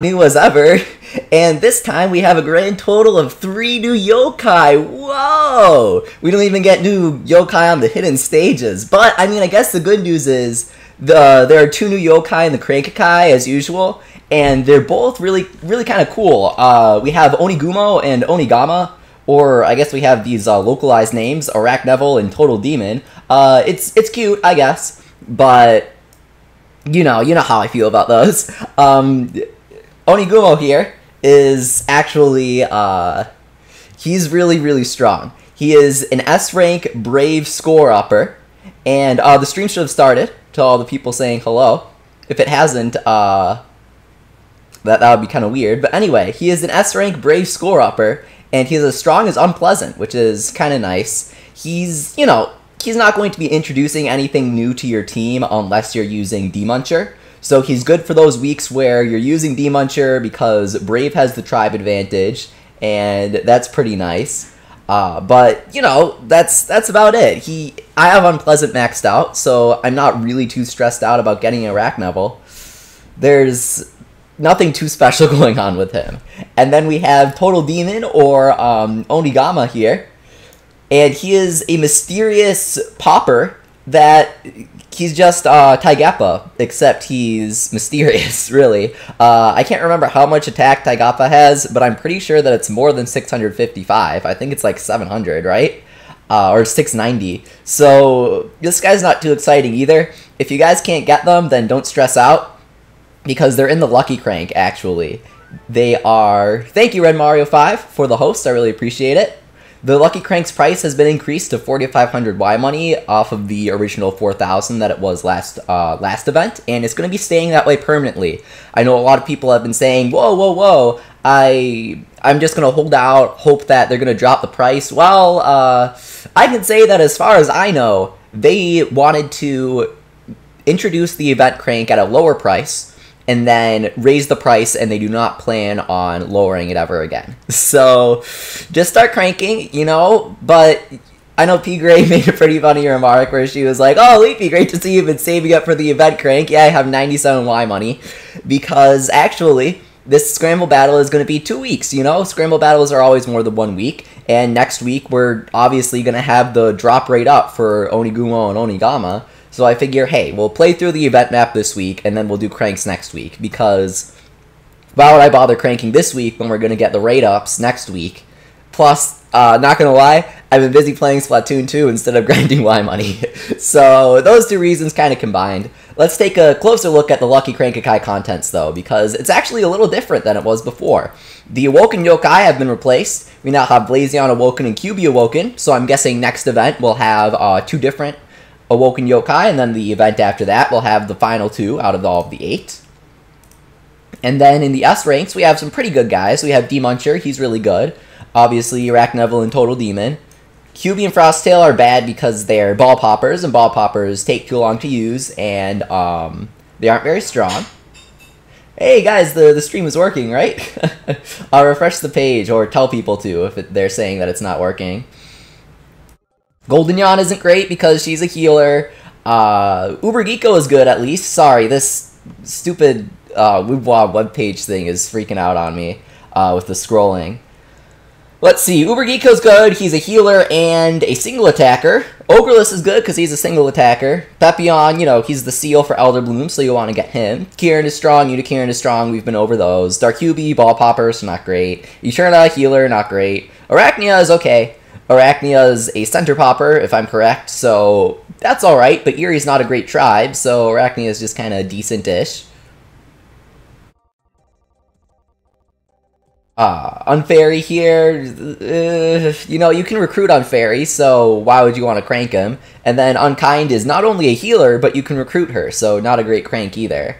New as ever, and this time we have a grand total of 3 new yokai. Whoa! We don't even get new yokai on the hidden stages, but I mean, I guess the good news is there are 2 new yokai in the Crankakai as usual, and they're both really kind of cool. We have Onigumo and Onigama, or I guess we have these localized names, Arachnevil and Total Demon. It's cute, I guess, but you know how I feel about those. Onigumo here is actually, he's really strong. He is an S-rank Brave score upper, and the stream should have started to all the people saying hello. If it hasn't, that would be kind of weird. But anyway, he is an S-rank Brave score upper, and he's as strong as Unpleasant, which is kind of nice. He's not going to be introducing anything new to your team unless you're using D-Muncher. So he's good for those weeks where you're using D-Muncher because Brave has the tribe advantage, and that's pretty nice. But, that's about it. I have Unpleasant maxed out, so I'm not really too stressed out about getting Arachnevil. There's nothing too special going on with him. And then we have Total Demon, or Onigama here, and he is a mysterious popper that... He's just Taigappa, except he's mysterious, really. I can't remember how much attack Taigappa has, but I'm pretty sure that it's more than 655. I think it's like 700, right? Or 690. So this guy's not too exciting either. If you guys can't get them, then don't stress out, because they're in the Lucky Crank, actually. They are... Thank you, Red Mario 5, for the host. I really appreciate it. The Lucky Crank's price has been increased to 4,500 Y money off of the original 4,000 that it was last event, and it's going to be staying that way permanently. I know a lot of people have been saying, whoa, I'm just going to hold out, hope that they're going to drop the price. Well, I can say that as far as I know, they wanted to introduce the event crank at a lower price, and then raise the price, and they do not plan on lowering it ever again. So, just start cranking, but I know P. Gray made a pretty funny remark where she was like, oh, Leafy, great to see you've been saving up for the event crank. Yeah, I have 97 Y money, because actually, this Scramble Battle is going to be 2 weeks, Scramble Battles are always more than 1 week, and next week, we're obviously going to have the drop rate up for Onigumo and Onigama. So I figure, hey, we'll play through the event map this week, and then we'll do cranks next week, because why would I bother cranking this week when we're going to get the rate ups next week? Plus, not going to lie, I've been busy playing Splatoon 2 instead of grinding Y money. So those 2 reasons kind of combined. Let's take a closer look at the Lucky Crankakai contents, though, because it's actually a little different than it was before. The Awoken Yokai have been replaced. We now have Blazion Awoken and QB Awoken, so I'm guessing next event we'll have 2 different Awoken Yokai, and then the event after that we'll have the final 2 out of all of the 8. And then in the S ranks, we have some pretty good guys. We have D-Muncher, he's really good. Obviously, Arachnevil and Total Demon. QB and Frosttail are bad because they're ball poppers, and ball poppers take too long to use, and they aren't very strong. Hey guys, the stream is working, right? I'll refresh the page, or tell people to if they're saying that it's not working. Goldenyan isn't great because she's a healer. Uber Geeko is good, at least. Sorry, this stupid Wibwob webpage thing is freaking out on me with the scrolling. Let's see, Uber Geeko's good. He's a healer and a single attacker. Ogreless is good because he's a single attacker. Pepion, he's the seal for Elder Bloom, so you'll want to get him. Kieran is strong, Unikiran is strong, we've been over those. Darkubi, Ball Poppers, not great. Eterna, healer, not great. Arachnia is okay. Arachnia is a center popper, if I'm correct, so that's alright, but Erie's not a great tribe, so Arachnia is just kind of decent-ish. Unfairy here, you can recruit Unfairy, so why would you want to crank him? And then Unkind is not only a healer, but you can recruit her, so not a great crank either.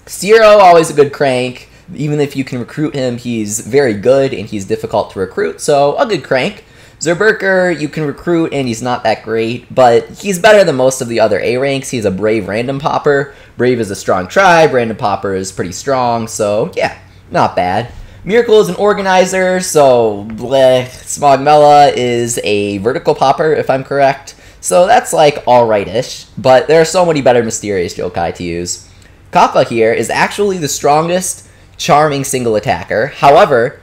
Zero, always a good crank. Even if you can recruit him, he's very good, and he's difficult to recruit, so a good crank. Zerberker, you can recruit, and he's not that great, but he's better than most of the other A ranks. He's a Brave random popper. Brave is a strong tribe, random popper is pretty strong, so yeah, not bad. Miracle is an organizer, so bleh. Smogmella is a vertical popper, if I'm correct. So that's like alright-ish, but there are so many better mysterious yokai to use. Kappa here is actually the strongest charming single attacker. However,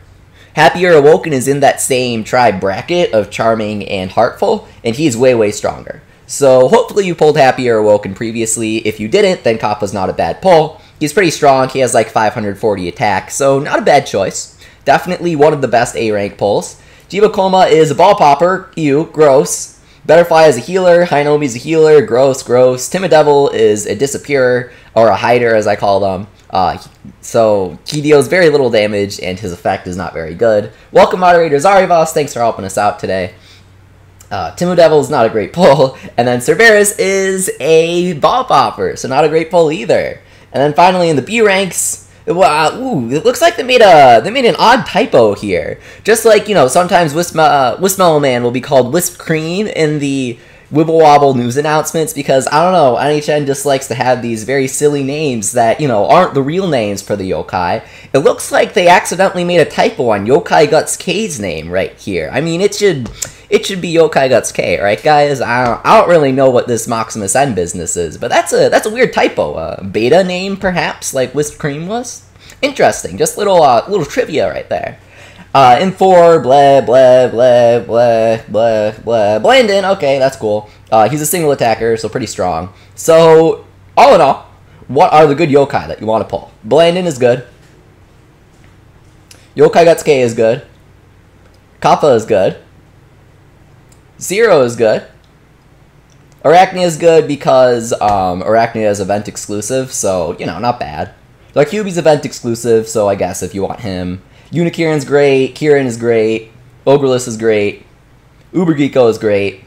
Happier Awoken is in that same tribe bracket of charming and heartful, and he's way, way stronger. So hopefully you pulled Happier Awoken previously. If you didn't, then Kappa's not a bad pull. He's pretty strong. He has like 540 attack, so not a bad choice. Definitely one of the best A-rank pulls. Jibakoma is a ball popper. Ew, gross. Butterfly is a healer. Hinomi is a healer. Gross, gross. Timidevil is a disappearer, or a hider as I call them. So he deals very little damage, and his effect is not very good. Welcome, moderator Zarivas. Thanks for helping us out today. Timidevil is not a great pull. And then Cerberus is a ball popper, so not a great pull either. And then finally in the B ranks, ooh, it looks like they made an odd typo here. Just like, you know, sometimes Wismellow Man will be called Wisp Cream in the Wibble Wobble news announcements, because, I don't know, NHN just likes to have these very silly names that, you know, aren't the real names for the yokai. It looks like they accidentally made a typo on Yokai Guts K's name right here. I mean, it should be Yokai Guts K, right, guys? I don't really know what this Maximus N business is, but that's a weird typo. Beta name, perhaps, like Wisp Cream was? Interesting. Just little trivia right there. In 4, blah, blah, blah, blah, blah, blah. Blandon, okay, that's cool. He's a single attacker, so pretty strong. So, all in all, what are the good yokai that you want to pull? Blandon is good. Yokai Guts K is good. Kappa is good. Zero is good. Arachnia is good because Arachnia is event exclusive, so, you know, not bad. Darkubi's event exclusive, so I guess if you want him. Unikiran's great, Kirin is great, Ogreless is great, Ubergeeko is great,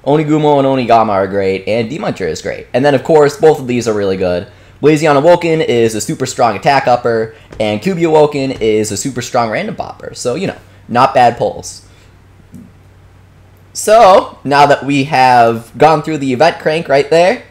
Onigumo and Onigama are great, and Demuncher is great. And then, of course, both of these are really good. Blazion Awoken is a super strong attack upper, and Kyubi Awoken is a super strong random popper. So, you know, not bad pulls. So, now that we have gone through the event crank right there,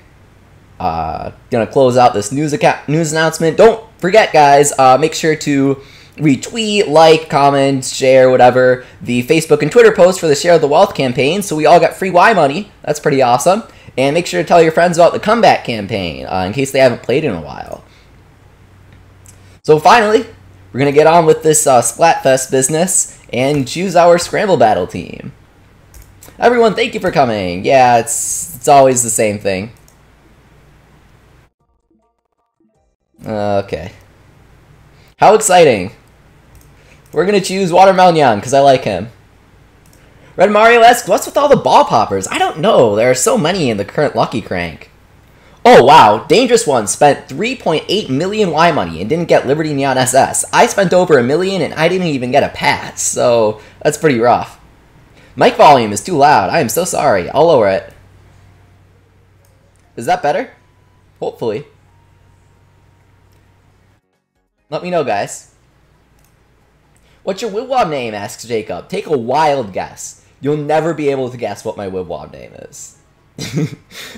gonna close out this news announcement. Don't forget, guys, make sure to retweet, like, comment, share, whatever, the Facebook and Twitter post for the Share the Wealth campaign, so we all got free Y money. That's pretty awesome. And make sure to tell your friends about the Comeback campaign, in case they haven't played in a while. So finally, we're going to get on with this Splatfest business and choose our Scramble Battle team. Everyone, thank you for coming. Yeah, it's always the same thing. Okay. How exciting. We're going to choose Watermelon because I like him. Red Mario asks, what's with all the ball poppers? I don't know. There are so many in the current Lucky Crank. Oh, wow. Dangerous One spent 3.8 million Y money and didn't get Liberty Neon SS. I spent over $1 million and I didn't even get a pass, so that's pretty rough. Mic volume is too loud. I am so sorry. I'll lower it. Is that better? Hopefully. Let me know, guys. What's your Wibwob name? Asks Jacob. Take a wild guess. You'll never be able to guess what my Wibwob name is.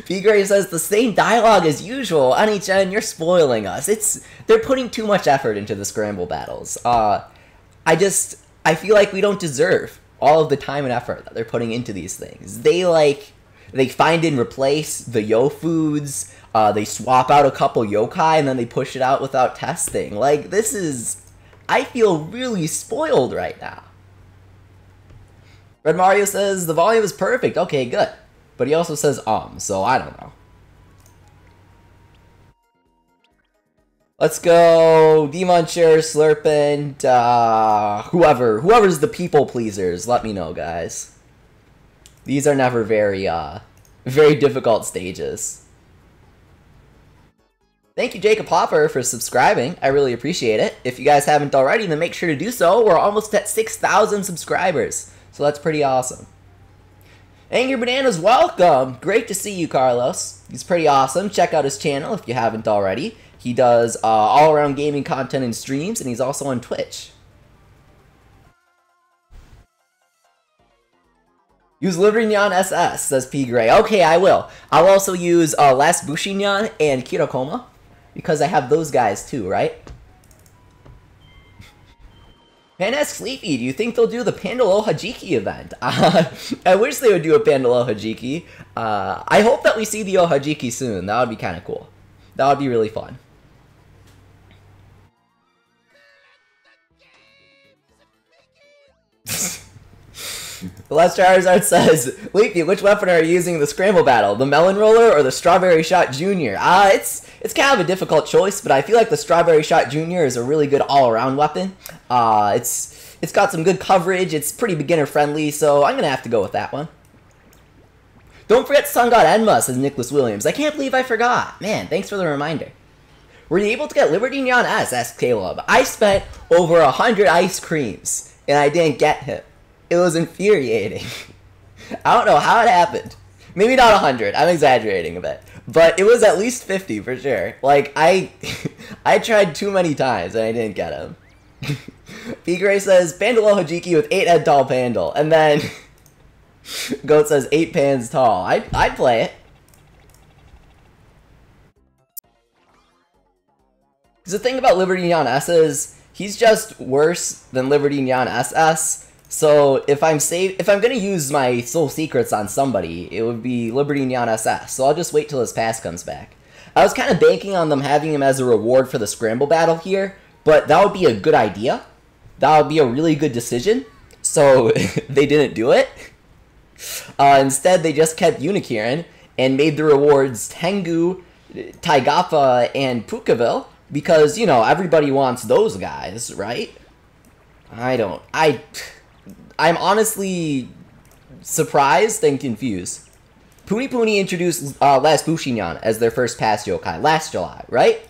P-Gray says, the same dialogue as usual. Ani-chan, you're spoiling us. They're putting too much effort into the Scramble Battles. I feel like we don't deserve all of the time and effort that they're putting into these things. They find and replace the Yo Foods. They swap out a couple yokai and then they push it out without testing. Like, this is... I feel really spoiled right now. Red Mario says, the volume is perfect. Okay, good. But he also says, so I don't know. Let's go Demuncher, Slurpent, whoever's the people pleasers. Let me know, guys. These are never very difficult stages. Thank you, Jacob Hopper, for subscribing. I really appreciate it. If you guys haven't already, then make sure to do so. We're almost at 6,000 subscribers, so that's pretty awesome. Angry Bananas, welcome! Great to see you, Carlos. He's pretty awesome. Check out his channel if you haven't already. He does all-around gaming content and streams, and he's also on Twitch. Use Liberty Neon SS, says P. Gray. Okay, I will. I'll also use Last Bushinyan and Kirokoma, because I have those guys too, right? Panas Sleepy, do you think they'll do the Pandalo Hajiki event? I wish they would do a Pandalo Hajiki. I hope that we see the Ohajiki soon. That would be kind of cool. That would be really fun. The last Charizard says, Leafy, which weapon are you using in the Scramble Battle? The Melon Roller or the Strawberry Shot Jr.? It's kind of a difficult choice, but I feel like the Strawberry Shot Jr. is a really good all-around weapon. It's got some good coverage, it's pretty beginner-friendly, so I'm going to have to go with that one. Don't forget Sun God Enma, says Nicholas Williams. I can't believe I forgot. Man, thanks for the reminder. Were you able to get Livestream S? Asked Caleb. I spent over 100 ice creams, and I didn't get him. It was infuriating. I don't know how it happened. Maybe not 100, I'm exaggerating a bit. But it was at least 50 for sure. Like, I tried too many times, and I didn't get him. P. Gray says, Pandalo Hajiki with 8 head tall Pandal. And then Goat says 8 pans tall. I'd play it. Because the thing about Livestream S is, he's just worse than Livestream SS. So if I'm gonna use my soul secrets on somebody, it would be Livestream SS. So I'll just wait till his pass comes back. I was kind of banking on them having him as a reward for the Scramble Battle here, but that would be a good idea. That would be a really good decision. So they didn't do it. Instead, they just kept Unikirin and made the rewards Tengu, Taigappa, and Pukaville. Because, you know, everybody wants those guys, right? I'm honestly surprised and confused. Puni introduced Last Bushinyan as their first pass yokai last July, right?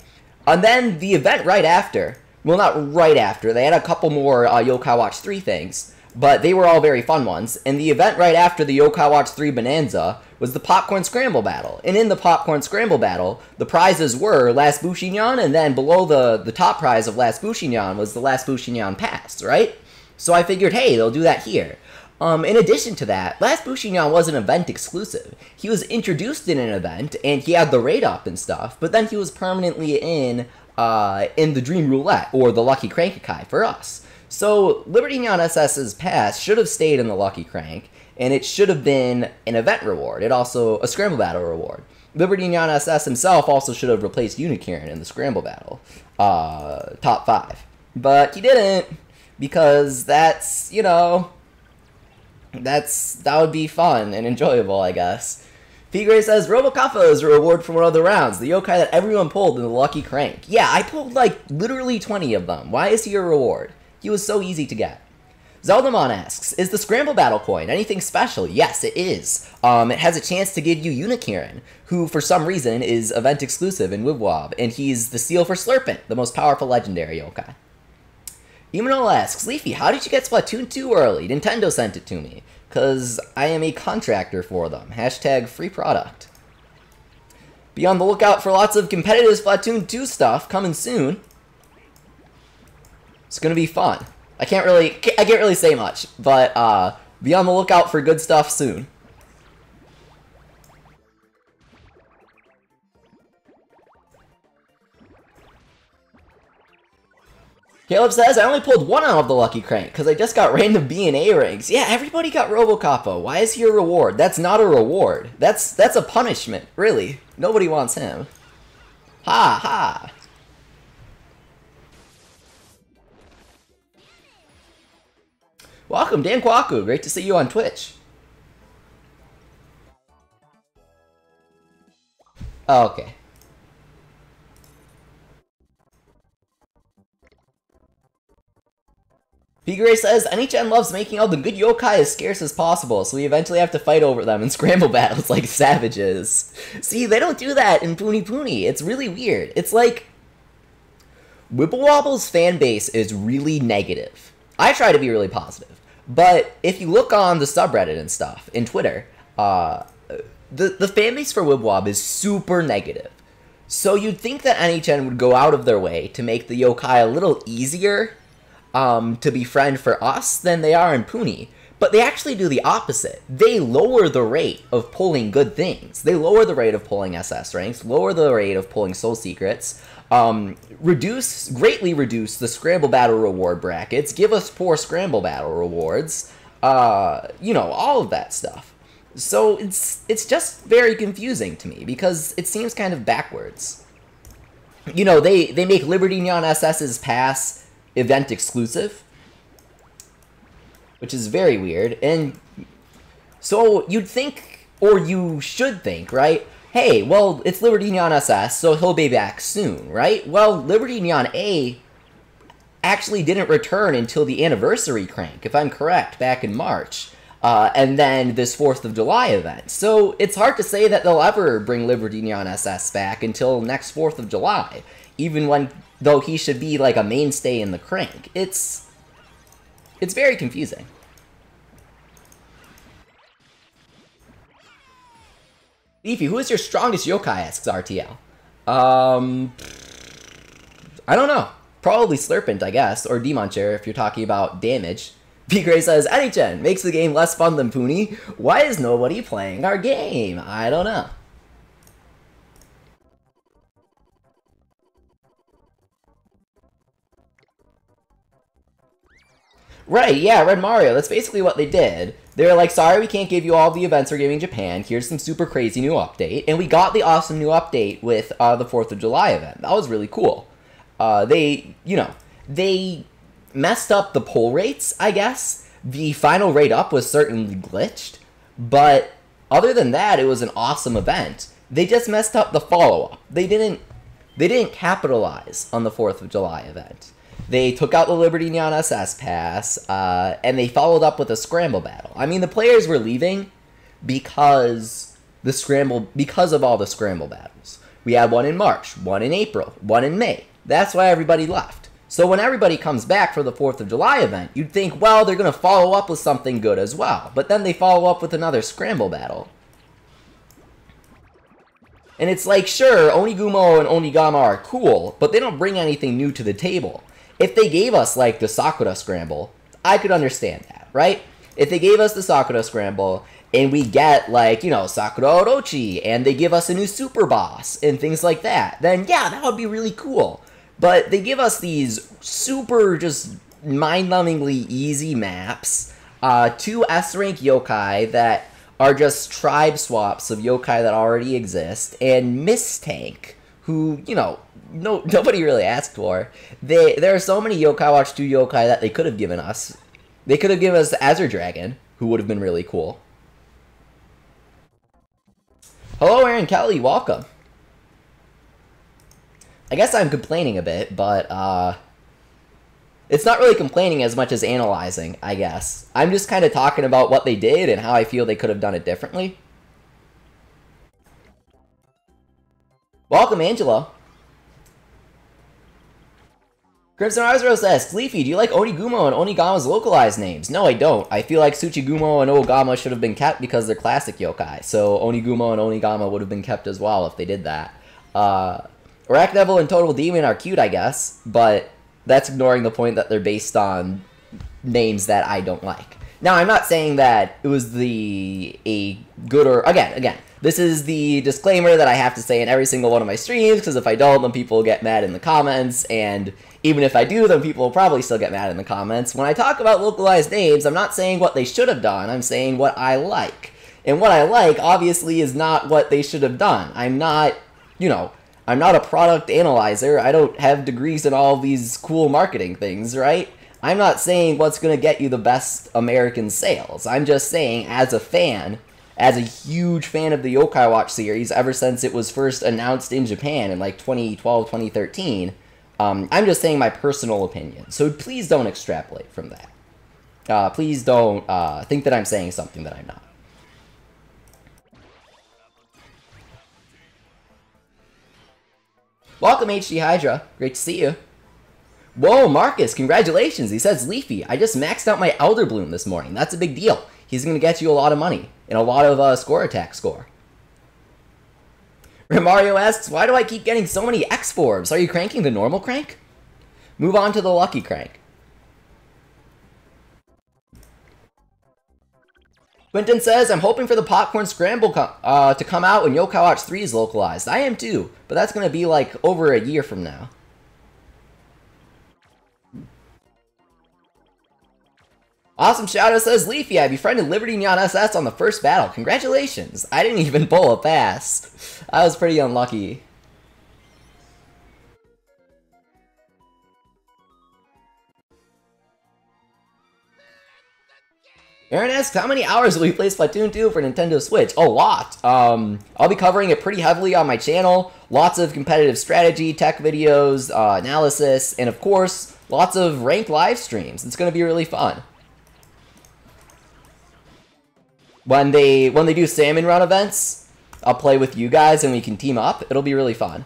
And then the event right after, well, not right after, they had a couple more Yokai Watch 3 things, but they were all very fun ones. And the event right after the Yokai Watch 3 Bonanza was the Popcorn Scramble Battle. And in the Popcorn Scramble Battle, the prizes were Last Bushinyan, and then below the top prize of Last Bushinyan was the Last Bushinyan Pass, right? So I figured, hey, they'll do that here. In addition to that, Last Bushinyan was an event exclusive. He was introduced in an event, and he had the rate up and stuff, but then he was permanently in the Dream Roulette, or the Lucky Crank-a-kai for us. So, Livestream SS's pass should have stayed in the Lucky Crank, and it should have been an event reward. It also, a Scramble Battle reward. Livestream SS himself also should have replaced Unikirin in the Scramble Battle, top 5. But he didn't, because that's, you know, that would be fun and enjoyable, I guess. P. Gray says, Robocoppa is a reward for one of the rounds, the yokai that everyone pulled in the Lucky Crank. Yeah, I pulled like literally 20 of them. Why is he a reward? He was so easy to get. Zeldamon asks, is the Scramble Battle coin anything special? Yes, it is. It has a chance to give you Unikirin, who for some reason is event exclusive in Wibwob, and he's the seal for Slurpent, the most powerful legendary yokai. Imanol asks, Leafy, how did you get Splatoon 2 early? Nintendo sent it to me, because I am a contractor for them. Hashtag free product. Be on the lookout for lots of competitive Splatoon 2 stuff coming soon. It's gonna be fun. I can't really say much, but be on the lookout for good stuff soon. Caleb says, I only pulled one out of the Lucky Crank, because I just got random B and A ranks. Yeah, everybody got Robocoppa. Why is he a reward? That's not a reward. That's a punishment, really. Nobody wants him. Ha ha. Welcome, Dan Kwaku. Great to see you on Twitch. Oh, okay. P. Gray says, NHN loves making all the good yokai as scarce as possible, so we eventually have to fight over them in Scramble Battles like savages. See, they don't do that in Puni. It's really weird. It's like, Wibble Wobble's fan base is really negative. I try to be really positive. But if you look on the subreddit and stuff, in Twitter, the fan base for Wibwob is super negative. So you'd think that NHN would go out of their way to make the yokai a little easier to befriend for us than they are in Puni. But they actually do the opposite. They lower the rate of pulling good things. They lower the rate of pulling SS ranks, lower the rate of pulling soul secrets, greatly reduce the Scramble Battle reward brackets, give us poor Scramble Battle rewards, you know, all of that stuff. So it's just very confusing to me, because it seems kind of backwards. You know, they make Livestream SS's pass event exclusive, which is very weird, and So you'd think, or you should think, right? Hey, well, it's Livestream SS, so he'll be back soon, right? Well, Livestream A actually didn't return until the anniversary crank, if I'm correct, back in March. And then this 4th of July event. So it's hard to say that they'll ever bring Livestream SS back until next 4th of July, even though he should be like a mainstay in the crank. It's very confusing. Leafy, who is your strongest yokai, asks RTL. I don't know. Probably Slurpent, I guess, or Demoncher if you're talking about damage. B-Gray says, Anychen makes the game less fun than Puni. Why is nobody playing our game? I don't know. Right, yeah, Red Mario. That's basically what they did. They were like, sorry, we can't give you all the events we're giving Japan. Here's some super crazy new update. And we got the awesome new update with the 4th of July event. That was really cool. They messed up the pull rates, I guess. The final rate up was certainly glitched. But other than that, it was an awesome event. They just messed up the follow-up. They didn't capitalize on the 4th of July event. They took out the Livestream SS Pass, and they followed up with a Scramble Battle. I mean, the players were leaving because of all the Scramble Battles. We had one in March, one in April, one in May. That's why everybody left. So when everybody comes back for the 4th of July event, you'd think, well, they're going to follow up with something good as well. But then they follow up with another Scramble Battle. And it's like, sure, Onigumo and Onigama are cool, but they don't bring anything new to the table. If they gave us, like, the Sakura Scramble, I could understand that, right? If they gave us the Sakura Scramble, and we get, like, you know, Sakura Orochi, and they give us a new Super Boss, and things like that, then, yeah, that would be really cool. But they give us these super, just, mind-numbingly easy maps, 2 S-rank yokai that are just tribe swaps of yokai that already exist, and Miss Tank, who, you know, nobody really asked for. There are so many Yokai Watch 2 yokai that they could have given us. They could have given us the Azure Dragon, who would have been really cool. Hello, Aaron Kelly, welcome. I guess I'm complaining a bit, but it's not really complaining as much as analyzing, I guess. I'm just kind of talking about what they did and how I feel they could have done it differently. Welcome, Angelo. Crimson Arzaro says, Leafy, do you like Onigumo and Onigama's localized names? No, I don't. I feel like Tsuchigumo and Ogama should have been kept because they're classic yokai. So Onigumo and Onigama would have been kept as well if they did that. Arachnevil and Total Demon are cute, I guess, but that's ignoring the point that they're based on names that I don't like. Now, I'm not saying that it was a good or... Again, this is the disclaimer that I have to say in every single one of my streams, because if I don't, then people will get mad in the comments, and even if I do, then people will probably still get mad in the comments. When I talk about localized names, I'm not saying what they should have done, I'm saying what I like. And what I like, obviously, is not what they should have done. I'm not, you know, I'm not a product analyzer, I don't have degrees in all these cool marketing things, right? I'm not saying what's going to get you the best American sales. I'm just saying, as a fan, as a huge fan of the Yokai Watch series, ever since it was first announced in Japan in like 2012, 2013, I'm just saying my personal opinion. So please don't extrapolate from that. Please don't think that I'm saying something that I'm not. Welcome, HD Hydra. Great to see you. Whoa, Marcus, congratulations. He says, Leafy, I just maxed out my Elder Bloom this morning. That's a big deal. He's going to get you a lot of money and a lot of score attack score. Mario asks, why do I keep getting so many X-Forbs? Are you cranking the normal crank? Move on to the lucky crank. Quentin says, I'm hoping for the Popcorn Scramble to come out when Yokai Watch 3 is localized. I am too, but that's going to be like over a year from now. Awesome Shadow says, Leafy, I befriended Livestream SS on the first battle. Congratulations. I didn't even pull a pass. I was pretty unlucky. Aaron asks, how many hours will you play Splatoon 2 for Nintendo Switch? A lot. I'll be covering it pretty heavily on my channel. Lots of competitive strategy, tech videos, analysis, and of course, lots of ranked live streams. It's going to be really fun. When they do Salmon Run events, I'll play with you guys and we can team up. It'll be really fun.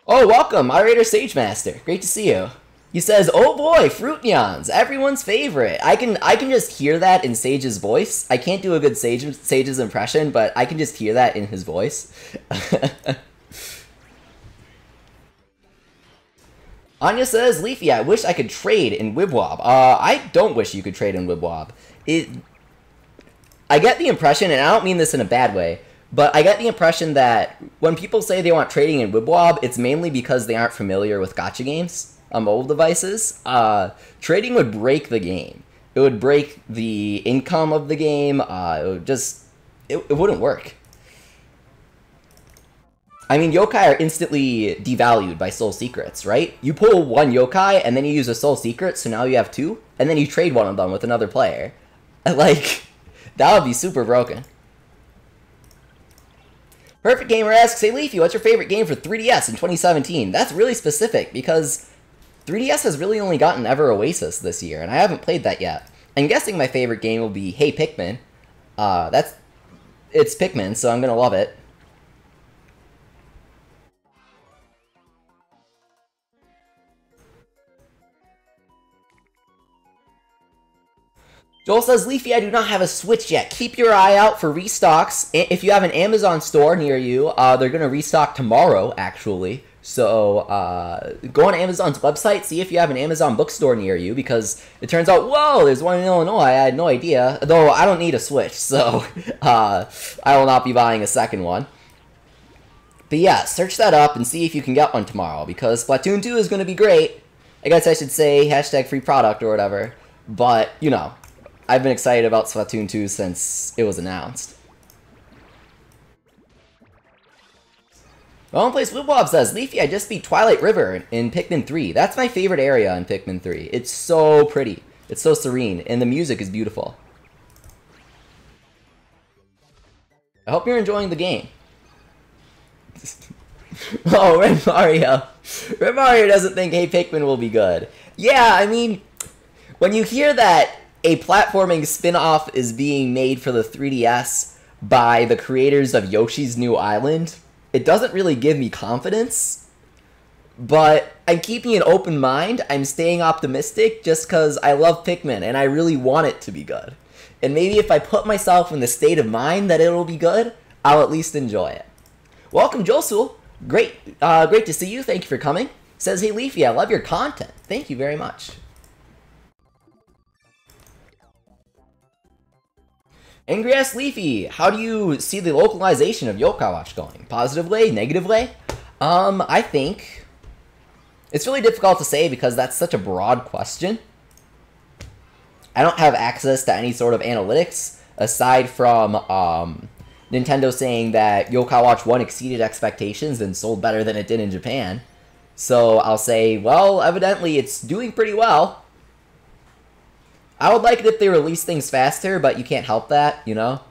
Oh, welcome, Moderator Sage Master. Great to see you. He says, "Oh boy, Fruitnyans, everyone's favorite." I can just hear that in Sage's voice. I can't do a good Sage's impression, but I can just hear that in his voice. Anya says, "Leafy, I wish I could trade in Wibwob." I don't wish you could trade in Wibwob. I get the impression, and I don't mean this in a bad way, but I get the impression that when people say they want trading in Wibwob, it's mainly because they aren't familiar with gacha games on mobile devices. Trading would break the game. It would break the income of the game. It wouldn't work. I mean, yokai are instantly devalued by soul secrets, right? You pull one yokai, and then you use a soul secret, so now you have two, and then you trade one of them with another player. Like, that would be super broken. Perfect Gamer asks, "Hey Leafy, what's your favorite game for 3DS in 2017? That's really specific, because 3DS has really only gotten Ever Oasis this year, and I haven't played that yet. I'm guessing my favorite game will be Hey Pikmin. It's Pikmin, so I'm gonna love it. Joel says, "Leafy, I do not have a Switch yet. Keep your eye out for restocks. If you have an Amazon store near you, they're going to restock tomorrow, actually. So go on Amazon's website, see if you have an Amazon bookstore near you, because it turns out, whoa, there's one in Illinois. I had no idea. Though I don't need a Switch, so I will not be buying a second one. But yeah, search that up and see if you can get one tomorrow, because Splatoon 2 is going to be great. I guess I should say hashtag free product or whatever. But, you know, I've been excited about Splatoon 2 since it was announced. Well, Place Wibwob says, "Leafy, I just beat Twilight River in Pikmin 3. That's my favorite area in Pikmin 3. It's so pretty. It's so serene, and the music is beautiful. I hope you're enjoying the game." Oh, Red Mario. Red Mario doesn't think Hey Pikmin will be good. Yeah, I mean, when you hear that a platforming spin-off is being made for the 3DS by the creators of Yoshi's New Island, it doesn't really give me confidence, but I'm keeping an open mind. I'm staying optimistic just because I love Pikmin and I really want it to be good. And maybe if I put myself in the state of mind that it'll be good, I'll at least enjoy it. Welcome, Josul. Great to see you. Thank you for coming. Says, "Hey Leafy, I love your content." Thank you very much. Angry Ass Leafy, how do you see the localization of Yokai Watch going? Positive way? Negative way? I think it's really difficult to say because that's such a broad question. I don't have access to any sort of analytics aside from Nintendo saying that Yokai Watch 1 exceeded expectations and sold better than it did in Japan. So I'll say, well, evidently it's doing pretty well. I would like it if they release things faster, but you can't help that, you know?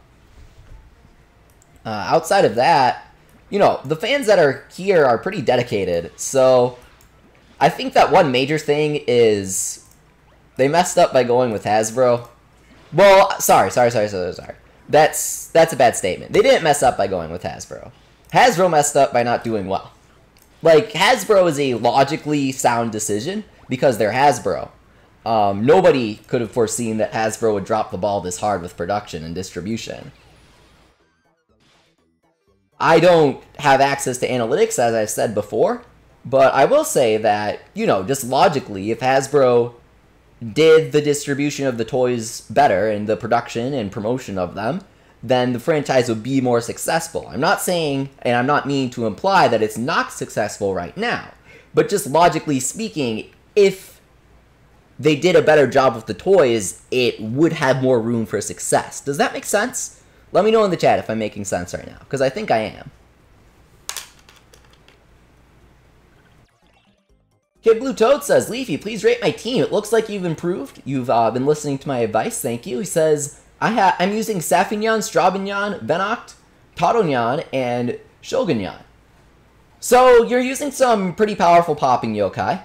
Outside of that, you know, the fans that are here are pretty dedicated, so I think that one major thing is they messed up by going with Hasbro. Well, sorry. That's a bad statement. They didn't mess up by going with Hasbro. Hasbro messed up by not doing well. Like, Hasbro is a logically sound decision because they're Hasbro. Nobody could have foreseen that Hasbro would drop the ball this hard with production and distribution. I don't have access to analytics, as I've said before, but I will say that, you know, just logically, if Hasbro did the distribution of the toys better and the production and promotion of them, then the franchise would be more successful. I'm not saying, and I'm not meaning to imply that it's not successful right now, but just logically speaking, if they did a better job with the toys, it would have more room for success. Does that make sense? Let me know in the chat if I'm making sense right now, because I think I am. Kid Blue Toad says, Leafy, please rate my team. It looks like you've improved. You've been listening to my advice. Thank you. He says, I'm using Safinyan, Strabinyan, Venoct, Tadonyan, and Shogunyan. So you're using some pretty powerful popping yokai.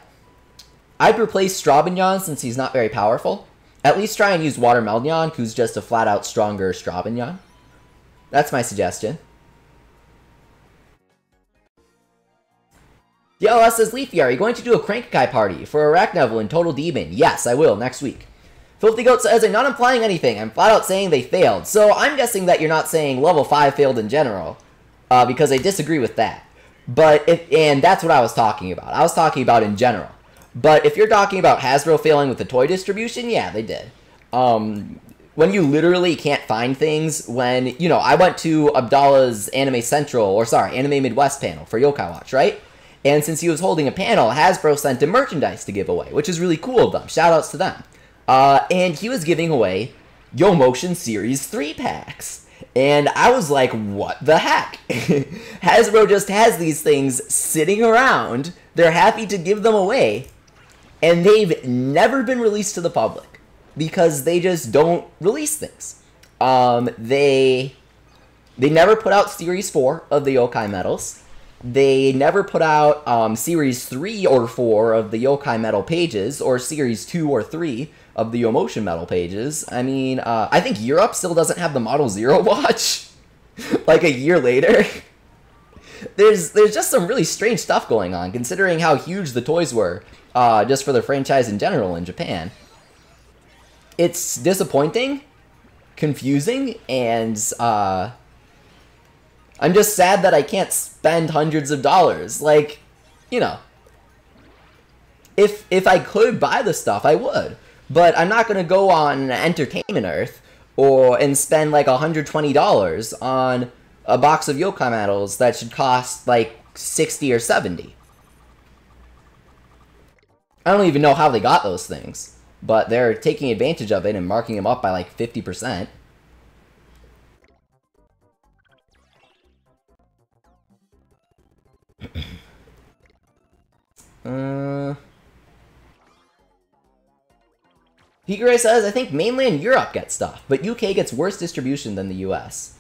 I'd replace Strabinyan since he's not very powerful. At least try and use Watermelon, who's just a flat-out stronger Strabinyan. That's my suggestion. DLS says, Leafy, are you going to do a Crank-Kai party for Arachnevel and Total Demon? Yes, I will, next week. Filthy Goat says, I'm not implying anything. I'm flat out saying they failed. So I'm guessing that you're not saying level 5 failed in general, because I disagree with that. And that's what I was talking about. I was talking about in general. But if you're talking about Hasbro failing with the toy distribution, yeah, they did. When you literally can't find things, when, you know, I went to Abdallah's Anime Central, or sorry, Anime Midwest panel for Yokai Watch, right? And since he was holding a panel, Hasbro sent him merchandise to give away, which is really cool of them. Shoutouts to them. And he was giving away YoMotion Series 3 packs. And I was like, what the heck? Hasbro just has these things sitting around. They're happy to give them away. And they've never been released to the public. Because they just don't release things. They never put out Series 4 of the Yokai Medals. They never put out Series 3 or 4 of the Yokai Medal pages, or Series 2 or 3 of the YoMotion Medal pages. I mean, I think Europe still doesn't have the Model Zero watch, like a year later. There's just some really strange stuff going on, considering how huge the toys were, just for the franchise in general in Japan. It's disappointing, confusing, and I'm just sad that I can't spend hundreds of dollars. Like, you know, if I could buy the stuff, I would. But I'm not going to go on Entertainment Earth and spend like $120 on a box of yokai medals that should cost like 60 or 70. I don't even know how they got those things, but they're taking advantage of it and marking them up by like 50%. Higure says, I think mainland Europe gets stuff, but UK gets worse distribution than the US.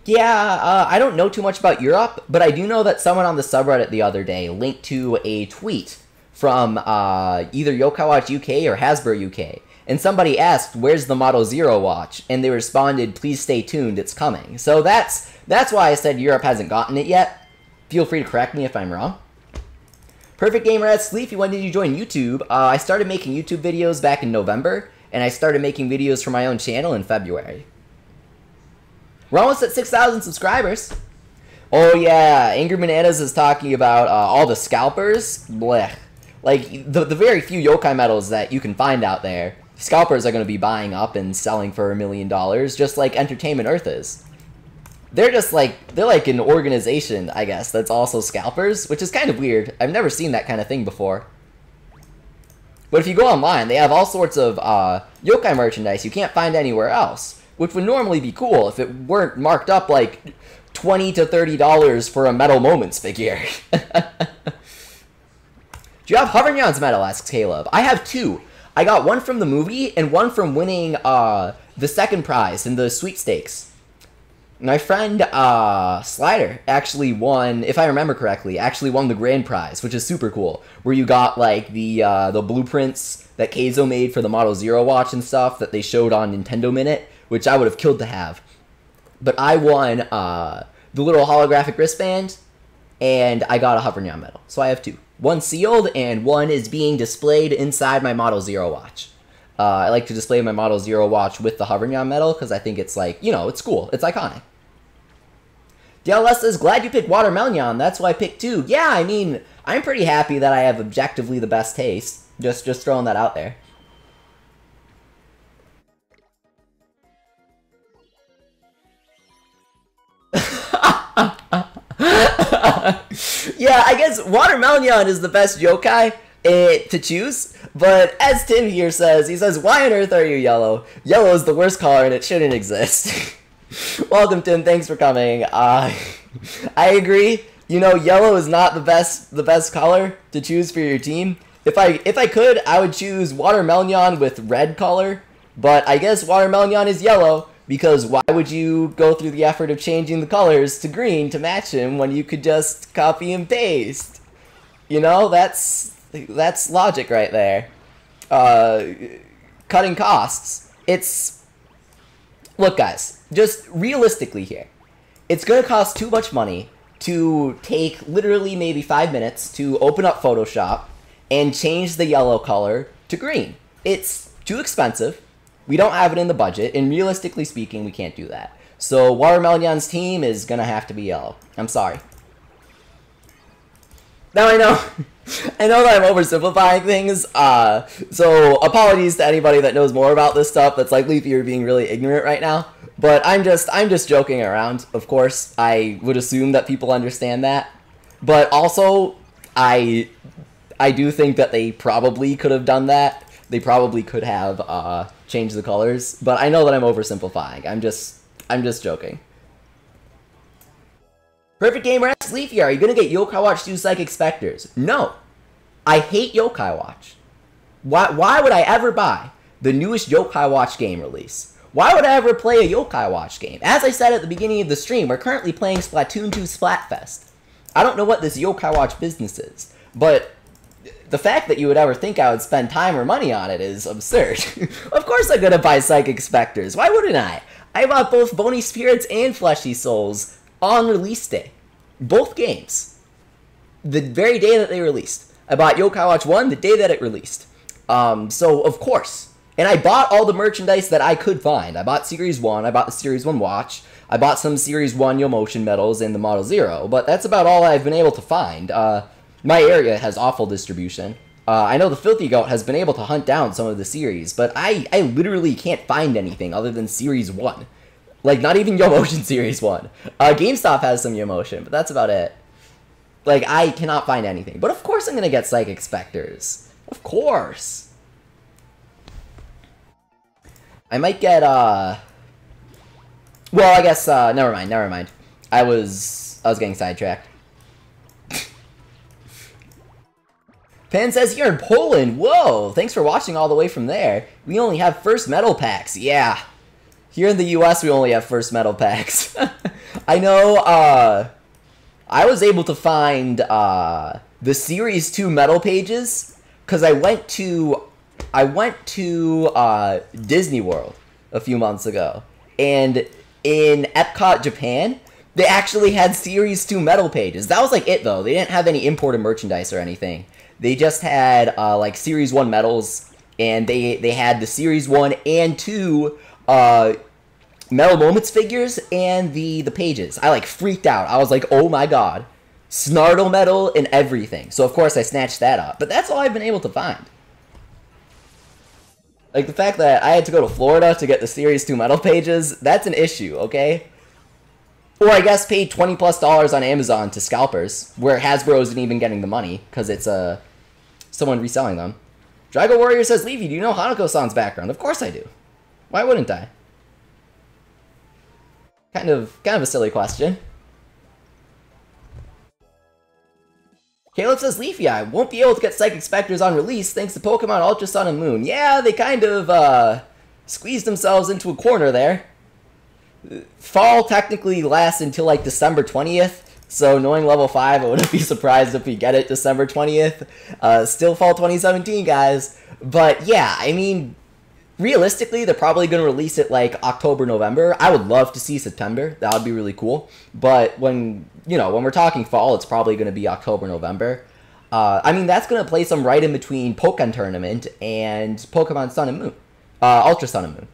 Yeah, I don't know too much about Europe, but I do know that someone on the subreddit the other day linked to a tweet from either Yokai Watch UK or Hasbro UK, and somebody asked, where's the Model Zero watch? And they responded, please stay tuned, it's coming. So that's why I said Europe hasn't gotten it yet. Feel free to correct me if I'm wrong. Perfect Gamer at Sleepy, when did you join YouTube? I started making YouTube videos back in November, and I started making videos for my own channel in February. We're almost at 6,000 subscribers. Oh yeah, Angry Bananas is talking about all the scalpers. Blech. Like, the very few yokai medals that you can find out there, scalpers are going to be buying up and selling for $1 million, just like Entertainment Earth is. They're like an organization, I guess, that's also scalpers, which is kind of weird. I've never seen that kind of thing before. But if you go online, they have all sorts of yokai merchandise you can't find anywhere else, which would normally be cool if it weren't marked up like $20 to $30 for a Metal Moments figure. Do you have Hovernyan's medal, asks Caleb. I have two. I got one from the movie and one from winning the second prize in the sweepstakes. My friend Slider actually won, if I remember correctly, won the grand prize, which is super cool. Where you got like the blueprints that Keizo made for the Model Zero watch and stuff that they showed on Nintendo Minute, which I would have killed to have. But I won the little holographic wristband, and I got a Hovernyan medal. So I have two. One sealed, and one is being displayed inside my Model Zero watch. I like to display my Model Zero watch with the Hovernyan medal because I think it's like, you know, it's cool. It's iconic. DLS says, glad you picked Watermelon. That's why I picked two. Yeah, I mean, I'm pretty happy that I have objectively the best taste. Just throwing that out there. Yeah, I guess Watermelon is the best yokai to choose, but as Tim here says, he says, why on earth are you yellow? Yellow is the worst color and it shouldn't exist. Welcome, Tim. Thanks for coming. I agree. You know, yellow is not the best color to choose for your team. If I could, I would choose Watermelon with red color, but I guess Watermelon is yellow because why would you go through the effort of changing the colors to green to match him when you could just copy and paste? You know, that's logic right there. Cutting costs. Look, guys, just realistically here, it's gonna cost too much money to take literally maybe 5 minutes to open up Photoshop and change the yellow color to green. It's too expensive. We don't have it in the budget, and realistically speaking, we can't do that. So Watermelon's team is gonna have to be yellow. I'm sorry. Now I know, I know that I'm oversimplifying things. So apologies to anybody that knows more about this stuff. That's likely if you're being really ignorant right now. But I'm just joking around. Of course, I would assume that people understand that. But also, I do think that they probably could have done that. They probably could have changed the colors. But I know that I'm oversimplifying. I'm just joking. Perfect Gamer asks, Leafy, are you going to get Yokai Watch 2 Psychic Spectres? No. I hate Yokai Watch. Why would I ever buy the newest Yokai Watch game release? Why would I ever play a Yokai Watch game? As I said at the beginning of the stream, we're currently playing Splatoon 2 Splatfest. I don't know what this Yokai Watch business is, but the fact that you would ever think I would spend time or money on it is absurd. Of course I'm going to buy Psychic Spectres. Why wouldn't I? I bought both Bony Spirits and Fleshy Souls on release day. Both games. The very day that they released. I bought Yokai Watch 1 the day that it released. So, of course. And I bought all the merchandise that I could find. I bought Series 1, I bought the Series 1 watch, I bought some Series 1 Yomotion medals and the Model Zero, but that's about all I've been able to find. My area has awful distribution. I know the Filthy Goat has been able to hunt down some of the series, but I literally can't find anything other than Series 1. Like, not even Yomotion Series 1. GameStop has some Yomotion, but that's about it. Like, I cannot find anything. But of course I'm gonna get Psychic Spectres. Of course. I might get, well, I guess, never mind. I was getting sidetracked. Pan says you're in Poland. Whoa, thanks for watching all the way from there. We only have first metal packs. Yeah. Here in the US, we only have first metal packs. I know, I was able to find, the Series 2 metal pages, because I went to Disney World a few months ago, and in Epcot, Japan, they actually had Series 2 metal pages. That was like it, though. They didn't have any imported merchandise or anything. They just had, like, Series 1 medals, and they had the Series 1 and 2, Metal Moments figures and the pages. I, like, freaked out. I was like, oh my god. Snartle medal and everything. So, of course, I snatched that up. But that's all I've been able to find. Like, the fact that I had to go to Florida to get the Series 2 metal pages, that's an issue, okay? Or I guess paid $20+ on Amazon to scalpers, where Hasbro isn't even getting the money, because it's someone reselling them. Drago Warrior says, Levy, do you know Hanako-san's background? Of course I do. Why wouldn't I? Kind of a silly question. Caleb says, Leafy, I won't be able to get Psychic Spectres on release thanks to Pokemon Ultra Sun and Moon. Yeah, they kind of, squeezed themselves into a corner there. Fall technically lasts until, like, December 20th, so knowing level 5, I wouldn't be surprised if we get it December 20th. Still fall 2017, guys. But, yeah, I mean, realistically, they're probably going to release it, like, October, November. I would love to see September. That would be really cool. But when we're talking fall, it's probably going to be October, November. I mean, that's going to place them right in between Pokkén Tournament and Pokemon Sun and Moon. Ultra Sun and Moon.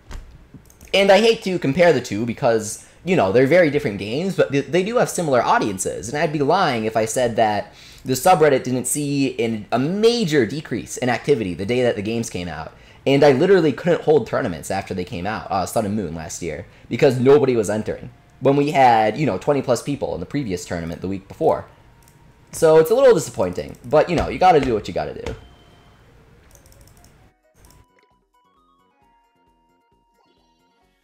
And I hate to compare the two because, they're very different games, but they do have similar audiences. And I'd be lying if I said that the subreddit didn't see a major decrease in activity the day that the games came out. And I literally couldn't hold tournaments after they came out, Sun and Moon last year, because nobody was entering. When we had, 20+ people in the previous tournament the week before. So it's a little disappointing, but, you gotta do what you gotta do.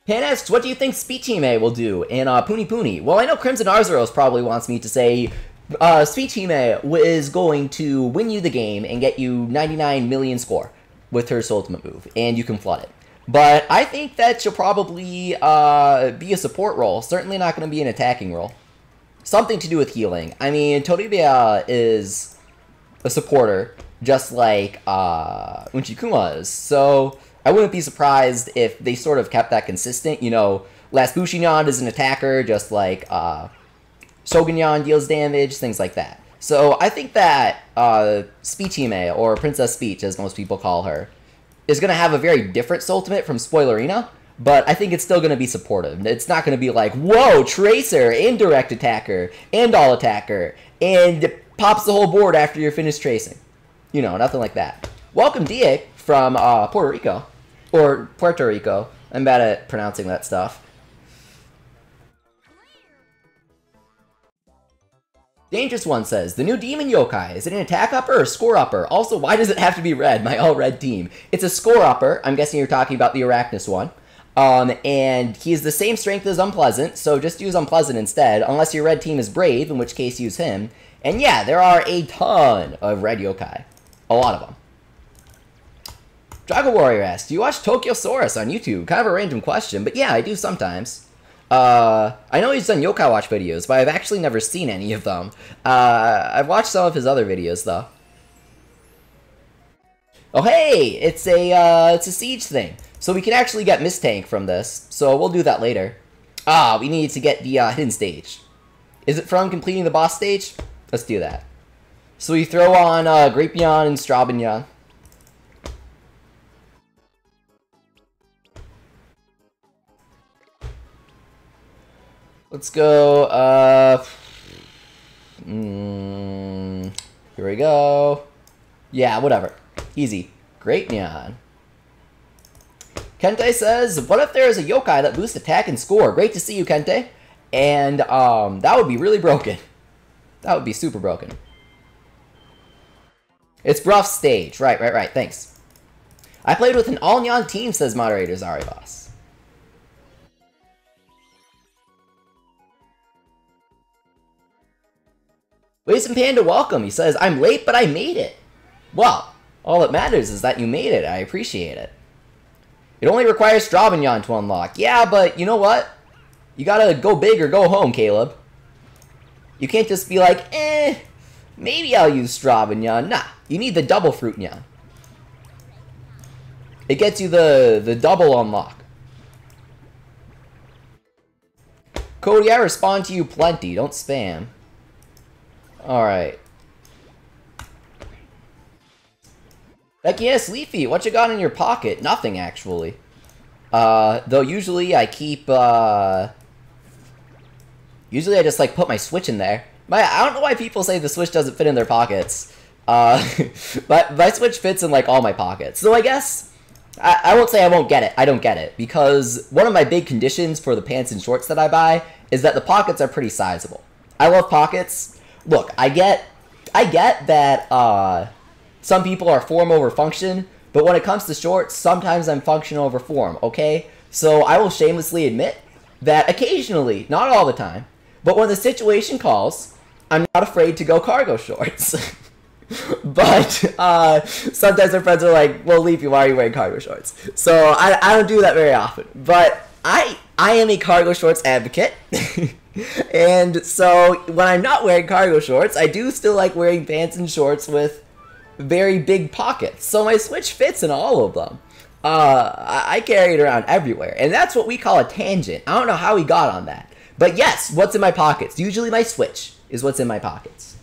Pan asks, what do you think Speechime will do in Puni Puni? Well, I know Crimson Arzuros probably wants me to say Suichime is going to win you the game and get you 99 million score with her ultimate move, and you can flood it. But I think that she'll probably be a support role. Certainly not going to be an attacking role. Something to do with healing. I mean, Toribia is a supporter, just like Unchikuma is. So I wouldn't be surprised if they sort of kept that consistent. You know, Rasputinyan is an attacker, just like Shogunyan deals damage, things like that. So I think that Speechime, or Princess Speech, as most people call her, is going to have a very different ultimate from Spoilerina, but I think it's still going to be supportive. It's not going to be like, whoa, Tracer, indirect attacker, and all attacker, and it pops the whole board after you're finished tracing. You know, nothing like that. Welcome, Diek, from Puerto Rico. Or Puerto Rico. I'm bad at pronouncing that stuff. Dangerous One says, the new Demon Yokai, is it an attack upper or score upper? Also, why does it have to be red, my all-red team? It's a score upper. I'm guessing you're talking about the Arachnus one. And he's the same strength as Unpleasant, so just use Unpleasant instead, unless your red team is Brave, in which case use him. And yeah, there are a ton of red yokai. A lot of them. Drago Warrior asks, do you watch Tokyosaurus on YouTube? Kind of a random question, but yeah, I do sometimes. I know he's done Yokai Watch videos, but I've actually never seen any of them. I've watched some of his other videos, though. Oh, hey! It's a siege thing. So we can actually get Mistank from this, so we'll do that later. We need to get the hidden stage. Is it from completing the boss stage? Let's do that. So we throw on Grapeon and Strabinyan. Let's go, here we go. Yeah, whatever. Easy. Grapeon. Kente says, what if there is a yokai that boosts attack and score? Great to see you, Kente. And, that would be really broken. That would be super broken. It's rough stage. Right. Thanks. I played with an all-Nyan team, says moderator Zaribas. Wason Panda, welcome. He says, I'm late, but I made it. Well, all that matters is that you made it. I appreciate it. It only requires Strabinyan to unlock. Yeah, but you know what? You gotta go big or go home, Caleb. You can't just be like, maybe I'll use Strabinyan. Nah, you need the double Fruitnyan. It gets you the double unlock. Cody, I respond to you plenty. Don't spam. Alright. Heck yes, Leafy, what you got in your pocket? Nothing, actually. Though usually I keep, usually I just, like, put my Switch in there. I don't know why people say the Switch doesn't fit in their pockets. But my Switch fits in, like, all my pockets. So I guess, I won't say I won't get it. I don't get it. Because one of my big conditions for the pants and shorts that I buy is that the pockets are pretty sizable. I love pockets. Look, I get that some people are form over function, but when it comes to shorts, sometimes I'm function over form, okay? So I will shamelessly admit that occasionally, not all the time, but when the situation calls, I'm not afraid to go cargo shorts. But sometimes my friends are like, well, Leafy, why are you wearing cargo shorts? So I don't do that very often. But I am a cargo shorts advocate. And so when I'm not wearing cargo shorts, I do still like wearing pants and shorts with very big pockets. So my Switch fits in all of them. I carry it around everywhere. And that's what we call a tangent. I don't know how we got on that. But yes, what's in my pockets? Usually my Switch is what's in my pockets.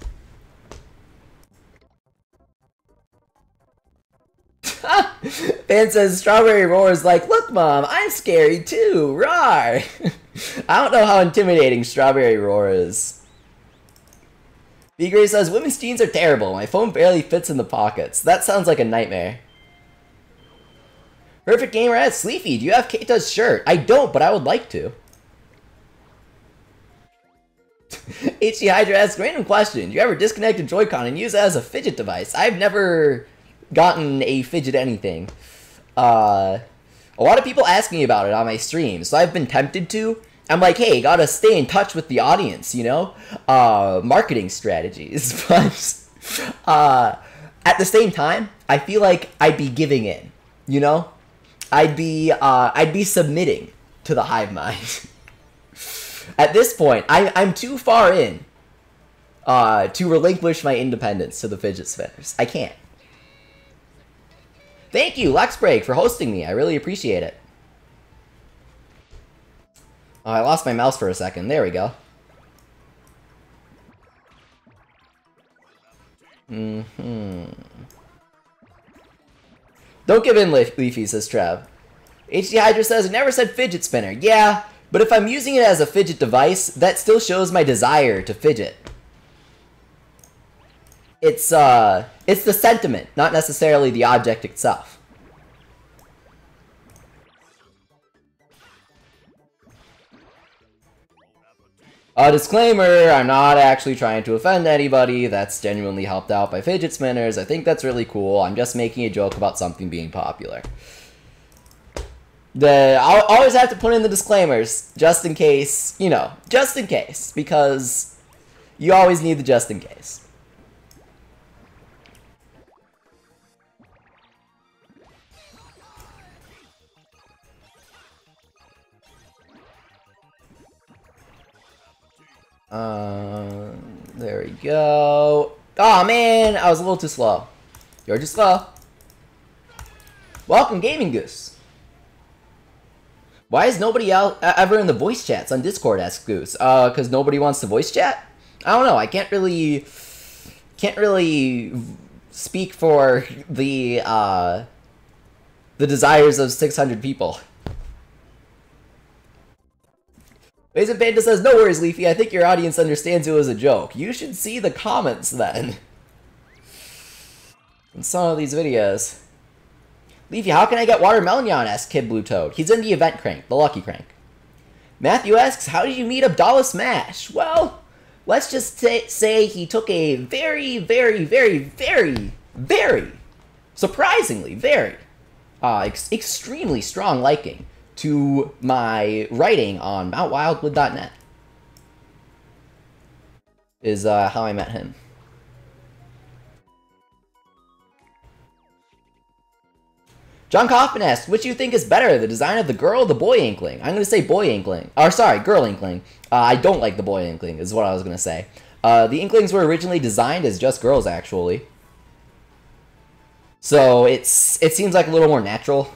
Fan says, Strawberry Roar is like, look, Mom, I'm scary too. Rawr. I don't know how intimidating Strawberry Roar is. B-Gray says, women's jeans are terrible. My phone barely fits in the pockets. That sounds like a nightmare. Perfect Gamer asks, Sleepy, do you have Keita's shirt? I don't, but I would like to. HC Hydra asks, random question. Do you ever disconnect a Joy-Con and use it as a fidget device? I've never gotten a fidget anything. A lot of people ask me about it on my stream, so I've been tempted to, I'm like, hey, gotta stay in touch with the audience, you know? Marketing strategies. But at the same time, I feel like I'd be giving in, you know? I'd be submitting to the hive mind. At this point, I'm too far in to relinquish my independence to the fidget spinners. I can't. Thank you, Lexbreak, for hosting me. I really appreciate it. Oh, I lost my mouse for a second. There we go. Don't give in, Leafy, says Trev. HD Hydra says, it never said fidget spinner. Yeah, but if I'm using it as a fidget device, that still shows my desire to fidget. It's the sentiment, not necessarily the object itself. A disclaimer, I'm not actually trying to offend anybody. That's genuinely helped out by fidget spinners. I think that's really cool. I'm just making a joke about something being popular. I'll always have to put in the disclaimers, just in case, you know, just in case, because you always need the just in case. There we go. Oh man, I was a little too slow. You're too slow. Welcome, Gaming Goose. Why is nobody out ever in the voice chats on Discord? Asks Goose. Because nobody wants to voice chat. I don't know. I can't really speak for the desires of 600 people. Raisin Panda says, no worries, Leafy. I think your audience understands it was a joke. You should see the comments, then. In some of these videos. Leafy, how can I get Watermelon? Asks Kid Blue Toad. He's in the event crank, the lucky crank. Matthew asks, how did you meet Abdallah Smash? Well, let's just say he took a very, surprisingly, extremely strong liking to my writing on MountWildwood.net. Is how I met him. John Kaufman asks, which do you think is better, the design of the girl or the boy Inkling? I'm going to say boy Inkling. Or sorry, girl Inkling. I don't like the boy Inkling, is what I was going to say. The Inklings were originally designed as just girls, actually. So it seems like a little more natural.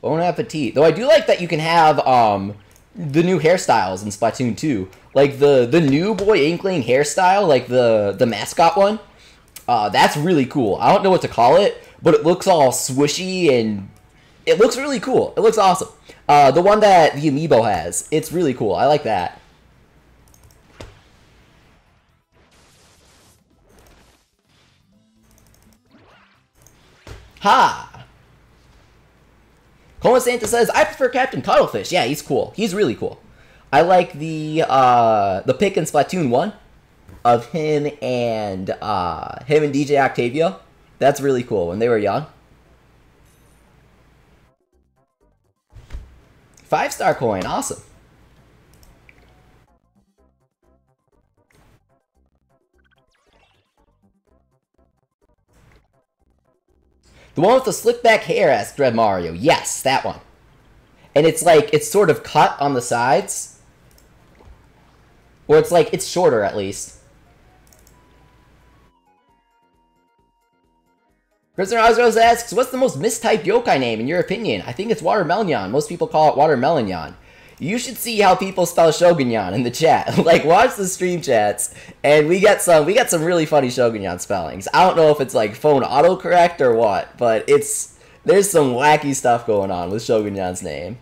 Bon appetit. Though I do like that you can have the new hairstyles in Splatoon 2. Like the new boy Inkling hairstyle, like the mascot one. That's really cool. I don't know what to call it, but it looks all swishy and it looks really cool. It looks awesome. The one that the Amiibo has, it's really cool. I like that. Ha! Coma Santa says, I prefer Captain Cuttlefish. Yeah, he's cool. He's really cool. I like the pick in Splatoon 1 of him and DJ Octavio. That's really cool when they were young. 5-star coin, awesome. The one with the slick back hair, asks Dread Mario. Yes, that one. And it's like, it's sort of cut on the sides. Or it's like, it's shorter at least. Prisoner Ozros asks, what's the most mistyped yokai name in your opinion? I think it's Watermelon. Most people call it Watermelon. You should see how people spell Shogunyan in the chat. Like, watch the stream chats, and we get some really funny Shogunyan spellings. I don't know if it's like phone autocorrect or what, but there's some wacky stuff going on with Shogunyan's name.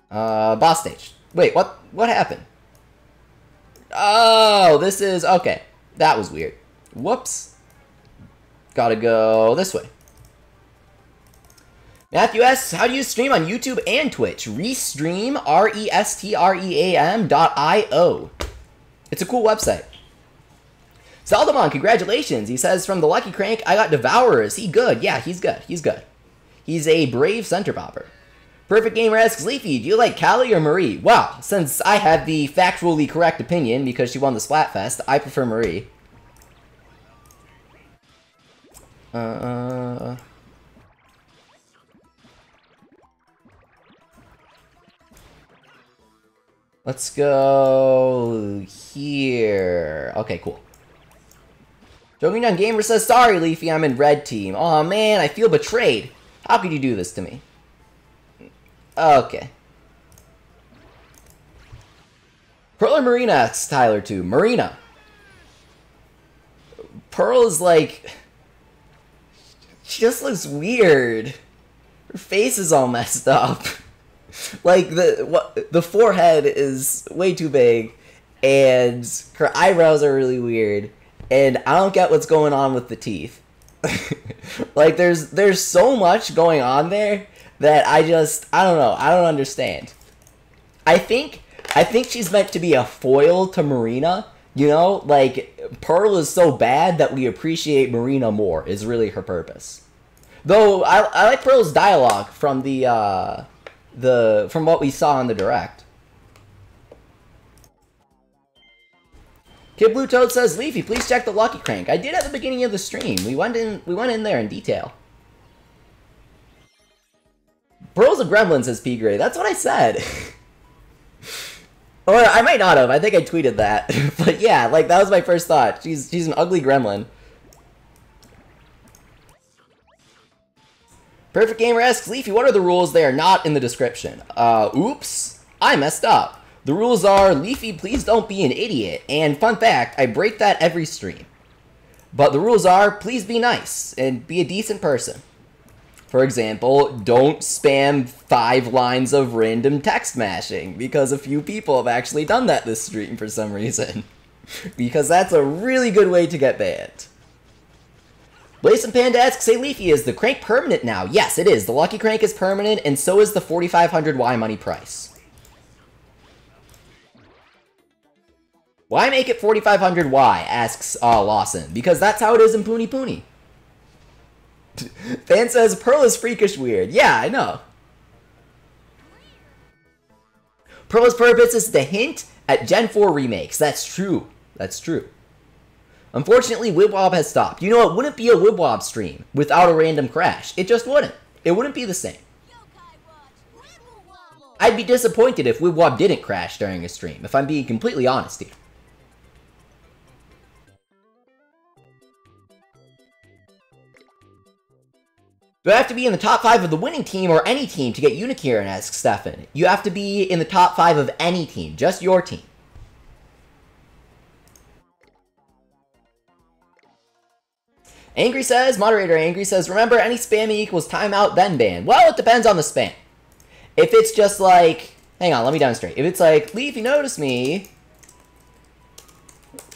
Boss stage. Wait, what happened? Oh, this is okay. That was weird. Whoops. Gotta go this way. Matthew asks, how do you stream on YouTube and Twitch? Restream, RESTREAM.io. It's a cool website. Zeldamon, congratulations. He says, from the Lucky Crank, I got Devourer. Is he good? Yeah, he's good. He's good. He's a brave center popper. Perfect Gamer asks, Leafy, do you like Callie or Marie? Well, since I have the factually correct opinion because she won the Splatfest, I prefer Marie. Let's go here. Okay, cool. Onigumo Gamer says, sorry, Leafy, I'm in red team. Aw, man, I feel betrayed. How could you do this to me? Okay. Pearl or Marina asks Tyler too. Marina. Pearl is like... She just looks weird. Her face is all messed up. Like, the forehead is way too big, and her eyebrows are really weird, and I don't get what's going on with the teeth. Like, there's so much going on there that I don't know, I don't understand. I think she's meant to be a foil to Marina, you know? Like, Pearl is so bad that we appreciate Marina more, is really her purpose. Though, I like Pearl's dialogue from from what we saw in the direct. Kid Blue Toad says, Leafy, please check the Lucky Crank. I did at the beginning of the stream. We went in there in detail. Pearl's a gremlin, says P. Gray. That's what I said. Or I might not have. I think I tweeted that. But yeah, like, that was my first thought. She's an ugly gremlin. Perfect Gamer asks, Leafy, what are the rules? They are not in the description. Oops. I messed up. The rules are, Leafy, please don't be an idiot. And fun fact, I break that every stream. But the rules are, please be nice and be a decent person. For example, don't spam 5 lines of random text mashing, because a few people have actually done that this stream for some reason. Because that's a really good way to get banned. Blazing Panda asks, say Leafy, is the crank permanent now? Yes, it is. The Lucky Crank is permanent, and so is the 4,500 Y money price. Why make it 4,500 Y? Asks Lawson. Because that's how it is in Poony Poony. Fan says, Pearl is freakish weird. Yeah, I know. Pearl's purpose is to hint at Gen 4 remakes. That's true. That's true. Unfortunately, Wibwob has stopped. You know, it wouldn't be a Wibwob stream without a random crash. It just wouldn't. It wouldn't be the same. I'd be disappointed if Wibwob didn't crash during a stream, if I'm being completely honest here. Do I have to be in the top 5 of the winning team or any team to get Unicorn? Asks Stefan. You have to be in the top 5 of any team, just your team. Angry says, moderator Angry says, remember, any spamming equals timeout, then ban. Well, it depends on the spam. If it's just like, hang on, let me demonstrate. If it's like, Leafy, notice me.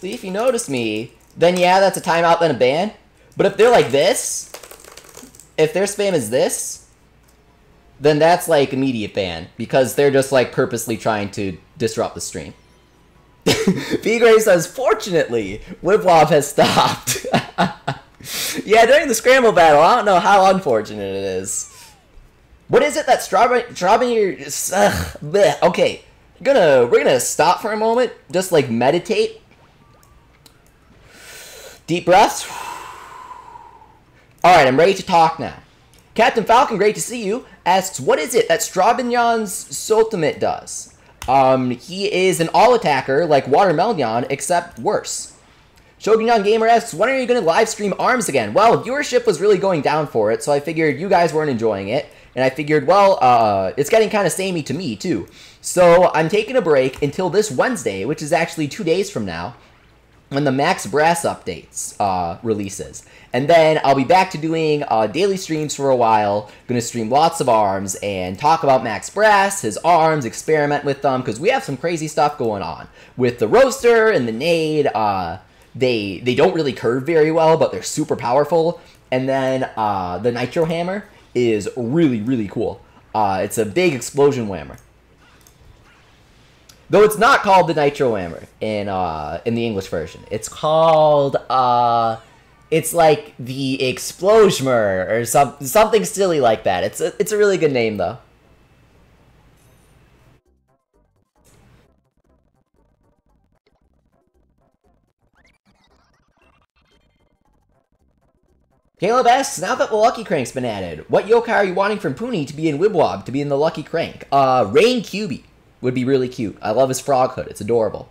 Leafy, notice me. Then yeah, that's a timeout, then a ban. But if they're like this, if their spam is this, then that's like immediate ban. Because they're just like purposely trying to disrupt the stream. B-Gray says, fortunately, Wibwob has stopped. Yeah, during the Scramble Battle, I don't know how unfortunate it is. What is it that strawberry... Okay, we're gonna stop for a moment. Just, like, meditate. Deep breaths. Alright, I'm ready to talk now. Captain Falcon, great to see you, asks, what is it that Strawbinyan's ultimate does? He is an all-attacker like Watermelon, except worse. Shogunyan Gamer asks, when are you going to live stream ARMS again? Well, viewership was really going down for it, so I figured you guys weren't enjoying it. And I figured, well, it's getting kind of samey to me, too. So I'm taking a break until this Wednesday, which is actually 2 days from now, when the Max Brass updates releases. And then I'll be back to doing daily streams for a while. Going to stream lots of ARMS and talk about Max Brass, his ARMS, experiment with them, because we have some crazy stuff going on. With the Roaster and the Nade, they don't really curve very well, but they're super powerful. And then the Nitro Hammer is really, really cool. It's a big explosion whammer. Though it's not called the Nitro Hammer in the English version. It's called it's like the Explosioner or something silly like that. It's a really good name though. Caleb asks, now that the Lucky Crank's been added, what yokai are you wanting from Puni to be in Wibwob, to be in the Lucky Crank? Rain Cuby would be really cute. I love his frog hood. It's adorable.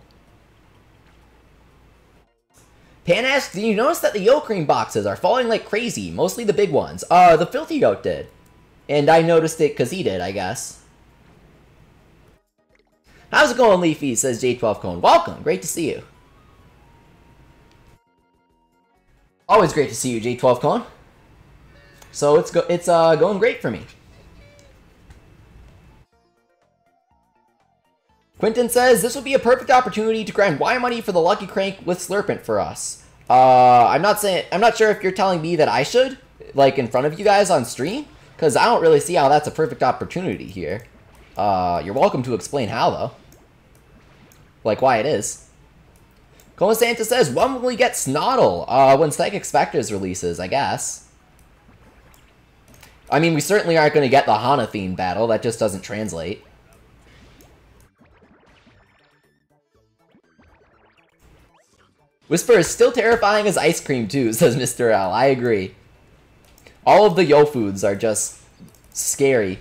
Pan asks, do you notice that the Yo Cream boxes are falling like crazy? Mostly the big ones. The Filthy Goat did. And I noticed it because he did, I guess. How's it going, Leafy? Says J12 Cone. Welcome. Great to see you. Always great to see you, J12 Cone. So it's going great for me. Quentin says, this would be a perfect opportunity to grind Y money for the Lucky Crank with Slurpant for us. I'm not sure if you're telling me that I should, like in front of you guys on stream, because I don't really see how that's a perfect opportunity here. You're welcome to explain how, though. Like why it is. Coma Santa says, when will we get Snoddle? When Psychic Spectres releases, I guess. I mean, we certainly aren't going to get the Hana-themed battle. That just doesn't translate. Whisper is still terrifying as ice cream, too, says Mr. L. I agree. All of the Yo foods are just scary.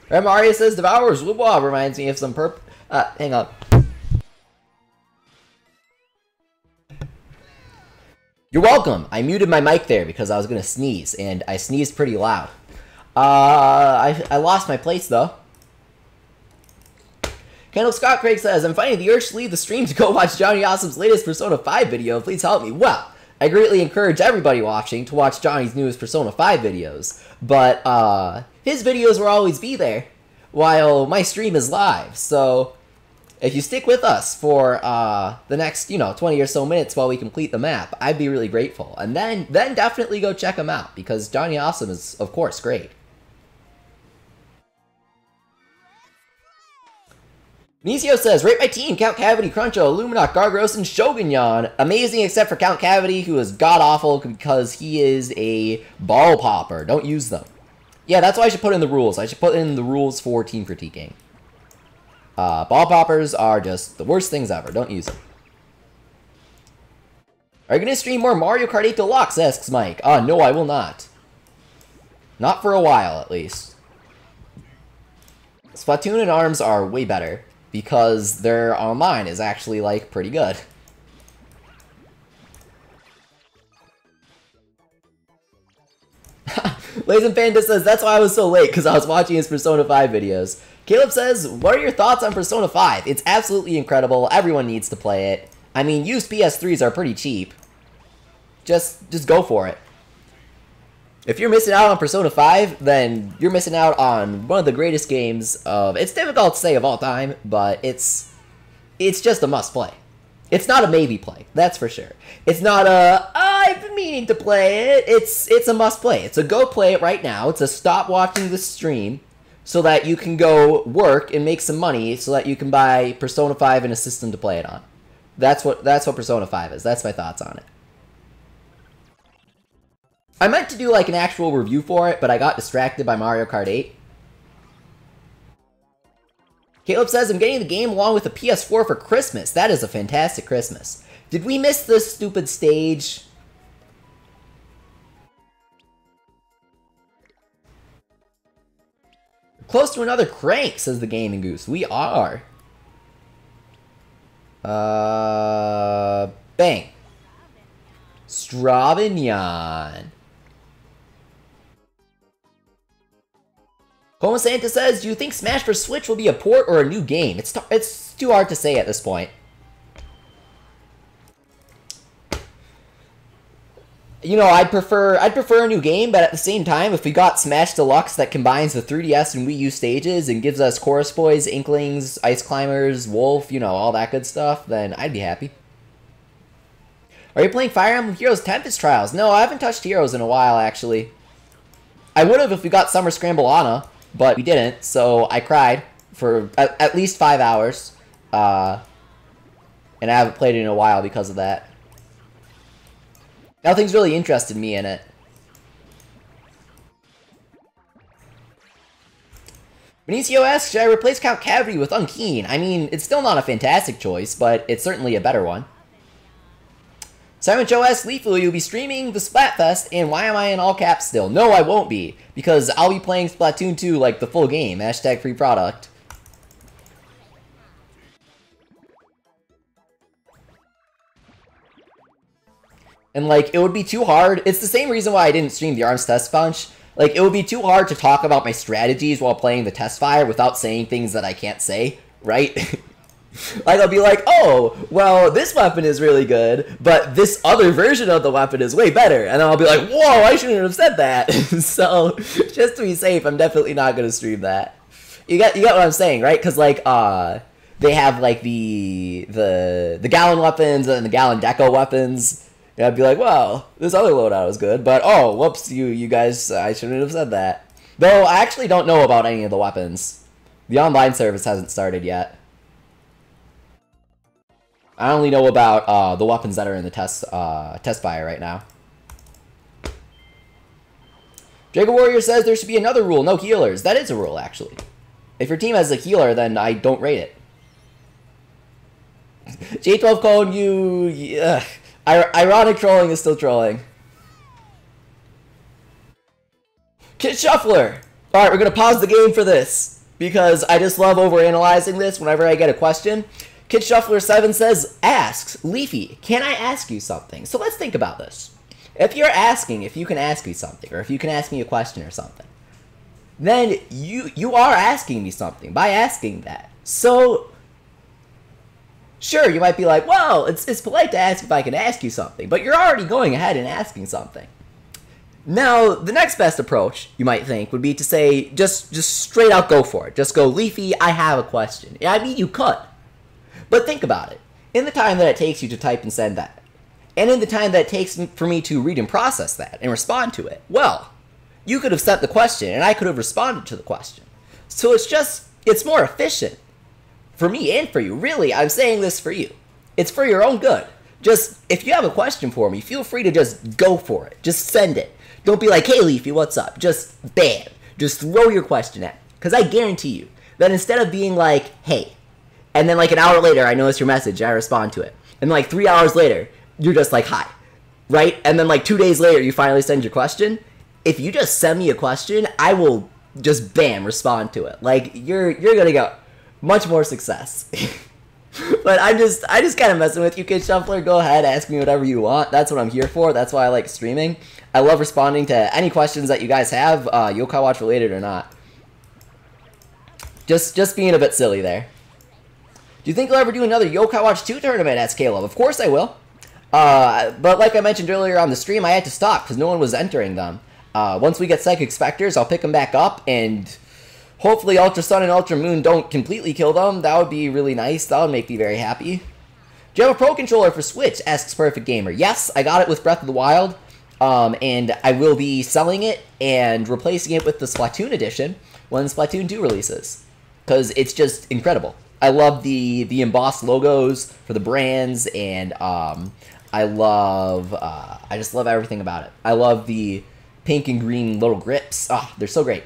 Mario says, Devourer's Wibwob reminds me of some hang on. You're welcome. I muted my mic there because I was going to sneeze, and I sneezed pretty loud. I lost my place, though. Kendall Scott Craig says, I'm finding the urge to leave the stream to go watch Johnny Awesome's latest Persona 5 video. Please help me. Well, I greatly encourage everybody watching to watch Johnny's newest Persona 5 videos. But, his videos will always be there while my stream is live. So, if you stick with us for the next, 20 or so minutes while we complete the map, I'd be really grateful. And then definitely go check him out, because Johnny Awesome is, of course, great. Nisio says, rate my team, Count Cavity, Cruncho, Illuminat, Gargros, and Shogunyan. Amazing except for Count Cavity, who is god-awful because he is a ball popper. Don't use them. Yeah, that's why I should put in the rules. I should put in the rules for team critiquing. Ball poppers are just the worst things ever. Don't use them. Are you going to stream more Mario Kart 8 Deluxe, asks Mike. No, I will not. Not for a while, at least. Splatoon and ARMS are way better, because their online is actually, like, pretty good. Lazen Panda says, that's why I was so late, because I was watching his Persona 5 videos. Caleb says, what are your thoughts on Persona 5? It's absolutely incredible. Everyone needs to play it. I mean, used PS3s are pretty cheap. Just go for it. If you're missing out on Persona 5, then you're missing out on one of the greatest games of... It's difficult to say of all time, but it's just a must-play. It's not a maybe play, that's for sure. It's not a, I've been meaning to play it. It's a must-play. It's a go play it right now. It's a stop watching the stream so that you can go work and make some money so that you can buy Persona 5 and a system to play it on. That's what Persona 5 is. That's my thoughts on it. I meant to do like an actual review for it, but I got distracted by Mario Kart 8. Caleb says, I'm getting the game along with a PS4 for Christmas. That is a fantastic Christmas. Did we miss this stupid stage? Close to another crank, says the Gaming Goose. We are. Bang. Fruitnyan. Como Santa says, do you think Smash for Switch will be a port or a new game? It's too hard to say at this point. You know, I'd prefer a new game, but at the same time, if we got Smash Deluxe that combines the 3DS and Wii U stages and gives us Chorus Boys, Inklings, Ice Climbers, Wolf, you know, all that good stuff, then I'd be happy. Are you playing Fire Emblem Heroes Tempest Trials? No, I haven't touched Heroes in a while, actually. I would have if we got Summer Scramble Anna, but we didn't, so I cried for at least 5 hours. And I haven't played it in a while because of that. Nothing's really interested me in it. Benicio asks, should I replace Count Cavity with Unkeen? I mean, it's still not a fantastic choice, but it's certainly a better one. Simon Joe asks, Leaf, will you be streaming the Splatfest, and why am I in all caps still? No, I won't be, because I'll be playing Splatoon 2 like the full game, hashtag free product. And, like, it would be too hard. It's the same reason why I didn't stream the ARMS Test Bunch. Like, it would be too hard to talk about my strategies while playing the test fire without saying things that I can't say, right? Like, I'll be like, oh, well, this weapon is really good, but this other version of the weapon is way better. And then I'll be like, whoa, I shouldn't have said that. So, just to be safe, I'm definitely not going to stream that. You get what I'm saying, right? Because, like, they have, like, the Gallon weapons and the Gallon Deco weapons. And I'd be like, well, this other loadout was good, but oh, whoops, you guys, I shouldn't have said that. Though, I actually don't know about any of the weapons. The online service hasn't started yet. I only know about the weapons that are in the test fire right now. Dragon Warrior says there should be another rule, no healers. That is a rule, actually. If your team has a healer, then I don't rate it. J12 Cone, you... Ironic trolling is still trolling. Kit Shuffler! Alright, we're gonna pause the game for this, because I just love overanalyzing this whenever I get a question. Kit Shuffler 7 says, asks, Leafy, can I ask you something? So let's think about this. If you're asking if you can ask me something, or if you can ask me a question or something, then you are asking me something by asking that. So... sure, you might be like, well, it's polite to ask if I can ask you something, but you're already going ahead and asking something. Now, the next best approach, you might think, would be to say, just straight out go for it. Just go, Leafy, I have a question. I mean, you could. But think about it. In the time that it takes you to type and send that, and in the time that it takes for me to read and process that and respond to it, well, you could have sent the question, and I could have responded to the question. So it's more efficient. For me and for you, really, I'm saying this for you. It's for your own good. Just, if you have a question for me, feel free to just go for it. Just send it. Don't be like, hey, Leafy, what's up? Just, bam. Just throw your question at me. Because I guarantee you that instead of being like, hey, and then like an hour later, I notice your message, and I respond to it. And like 3 hours later, you're just like, hi. Right? And then like 2 days later, you finally send your question. If you just send me a question, I will just, bam, respond to it. Like, you're gonna go... much more success. But I just kind of messing with you, Kid Shuffler. Go ahead, ask me whatever you want. That's what I'm here for. That's why I like streaming. I love responding to any questions that you guys have, Yokai Watch related or not. Just being a bit silly there. Do you think you'll ever do another Yokai Watch 2 tournament at Caleb? Of course I will. But like I mentioned earlier on the stream, I had to stop because no one was entering them. Once we get Psychic Spectres, I'll pick them back up, and hopefully Ultra Sun and Ultra Moon don't completely kill them. That would be really nice. That would make me very happy. Do you have a Pro Controller for Switch? Asks Perfect Gamer. Yes, I got it with Breath of the Wild. And I will be selling it and replacing it with the Splatoon edition when Splatoon 2 releases. Because it's just incredible. I love the embossed logos for the brands, and I just love everything about it. I love the pink and green little grips. Ah, they're so great.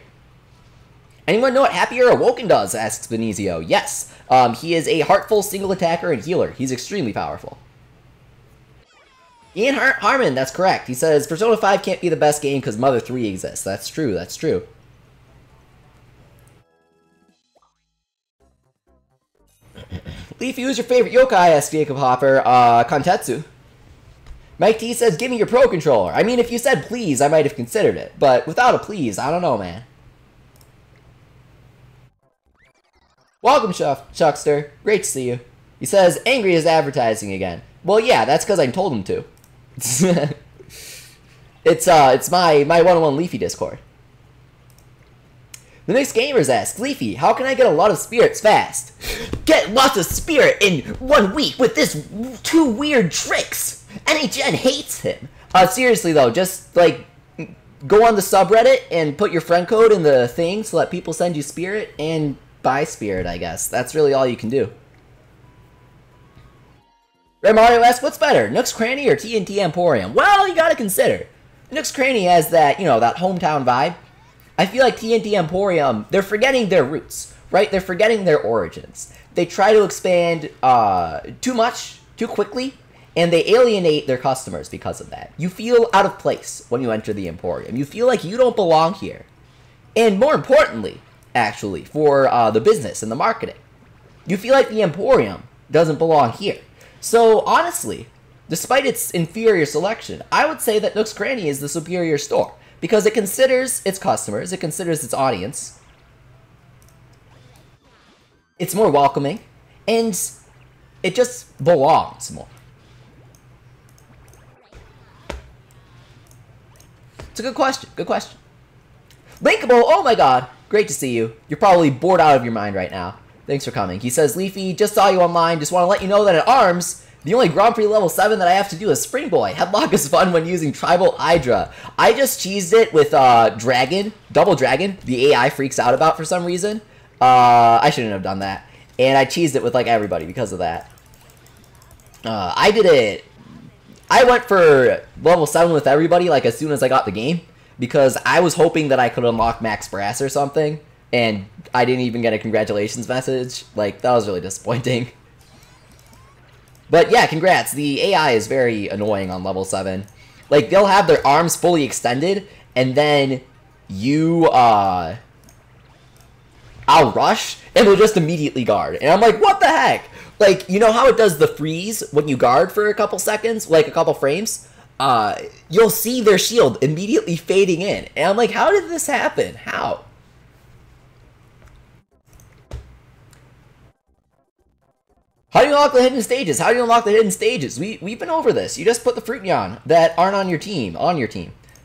Anyone know what Happier Awoken does? Asks Benizio. Yes, he is a heartful single attacker and healer. He's extremely powerful. Ian Harmon, that's correct. He says, Persona 5 can't be the best game because Mother 3 exists. That's true, that's true. Leafy, who's your favorite yokai? Asks Jacob Hopper. Kontetsu. Mike T says, give me your Pro Controller. I mean, if you said please, I might have considered it. But without a please, I don't know, man. Welcome, Chuckster. Great to see you. He says, angry as advertising again. Well, yeah, that's because I told him to. It's my one-on-one Leafy Discord. The Mixed Gamers asks, Leafy, how can I get a lot of spirits fast? Get lots of spirit in 1 week with this 2 weird tricks. NHN hates him. Seriously though, just like go on the subreddit and put your friend code in the thing so that people send you spirit and buy spirit, I guess. That's really all you can do. Red Mario asks, what's better, Nook's Cranny or TNT Emporium? Well, you gotta consider. Nook's Cranny has that, you know, that hometown vibe. I feel like TNT Emporium, they're forgetting their roots, right? They're forgetting their origins. They try to expand too much, too quickly, and they alienate their customers because of that. You feel out of place when you enter the Emporium. You feel like you don't belong here. And more importantly, actually, for the business and the marketing, you feel like the Emporium doesn't belong here. So, honestly, despite its inferior selection, I would say that Nook's Cranny is the superior store, because it considers its customers, it considers its audience, it's more welcoming, and it just belongs more. It's a good question, good question. Linkable, oh my god, great to see you. You're probably bored out of your mind right now. Thanks for coming. He says, Leafy, just saw you online. Just want to let you know that at ARMS, the only Grand Prix level 7 that I have to do is Spring Boy. Headlock is fun when using Tribal Hydra. I just cheesed it with Dragon, Double Dragon. The AI freaks out about for some reason. I shouldn't have done that. And I cheesed it with like everybody because of that. I did it. I went for level 7 with everybody like as soon as I got the game. Because I was hoping that I could unlock Max Brass or something. And I didn't even get a congratulations message. Like, that was really disappointing. But yeah, congrats. The AI is very annoying on level 7. Like, they'll have their arms fully extended, and then you, I'll rush, and they'll just immediately guard. And I'm like, what the heck? Like, you know how it does the freeze when you guard for a couple seconds? Like, a couple frames? You'll see their shield immediately fading in. And I'm like, how did this happen? How? How do you unlock the hidden stages? How do you unlock the hidden stages? We've been over this. You just put the Fruitnyan that aren't on your team.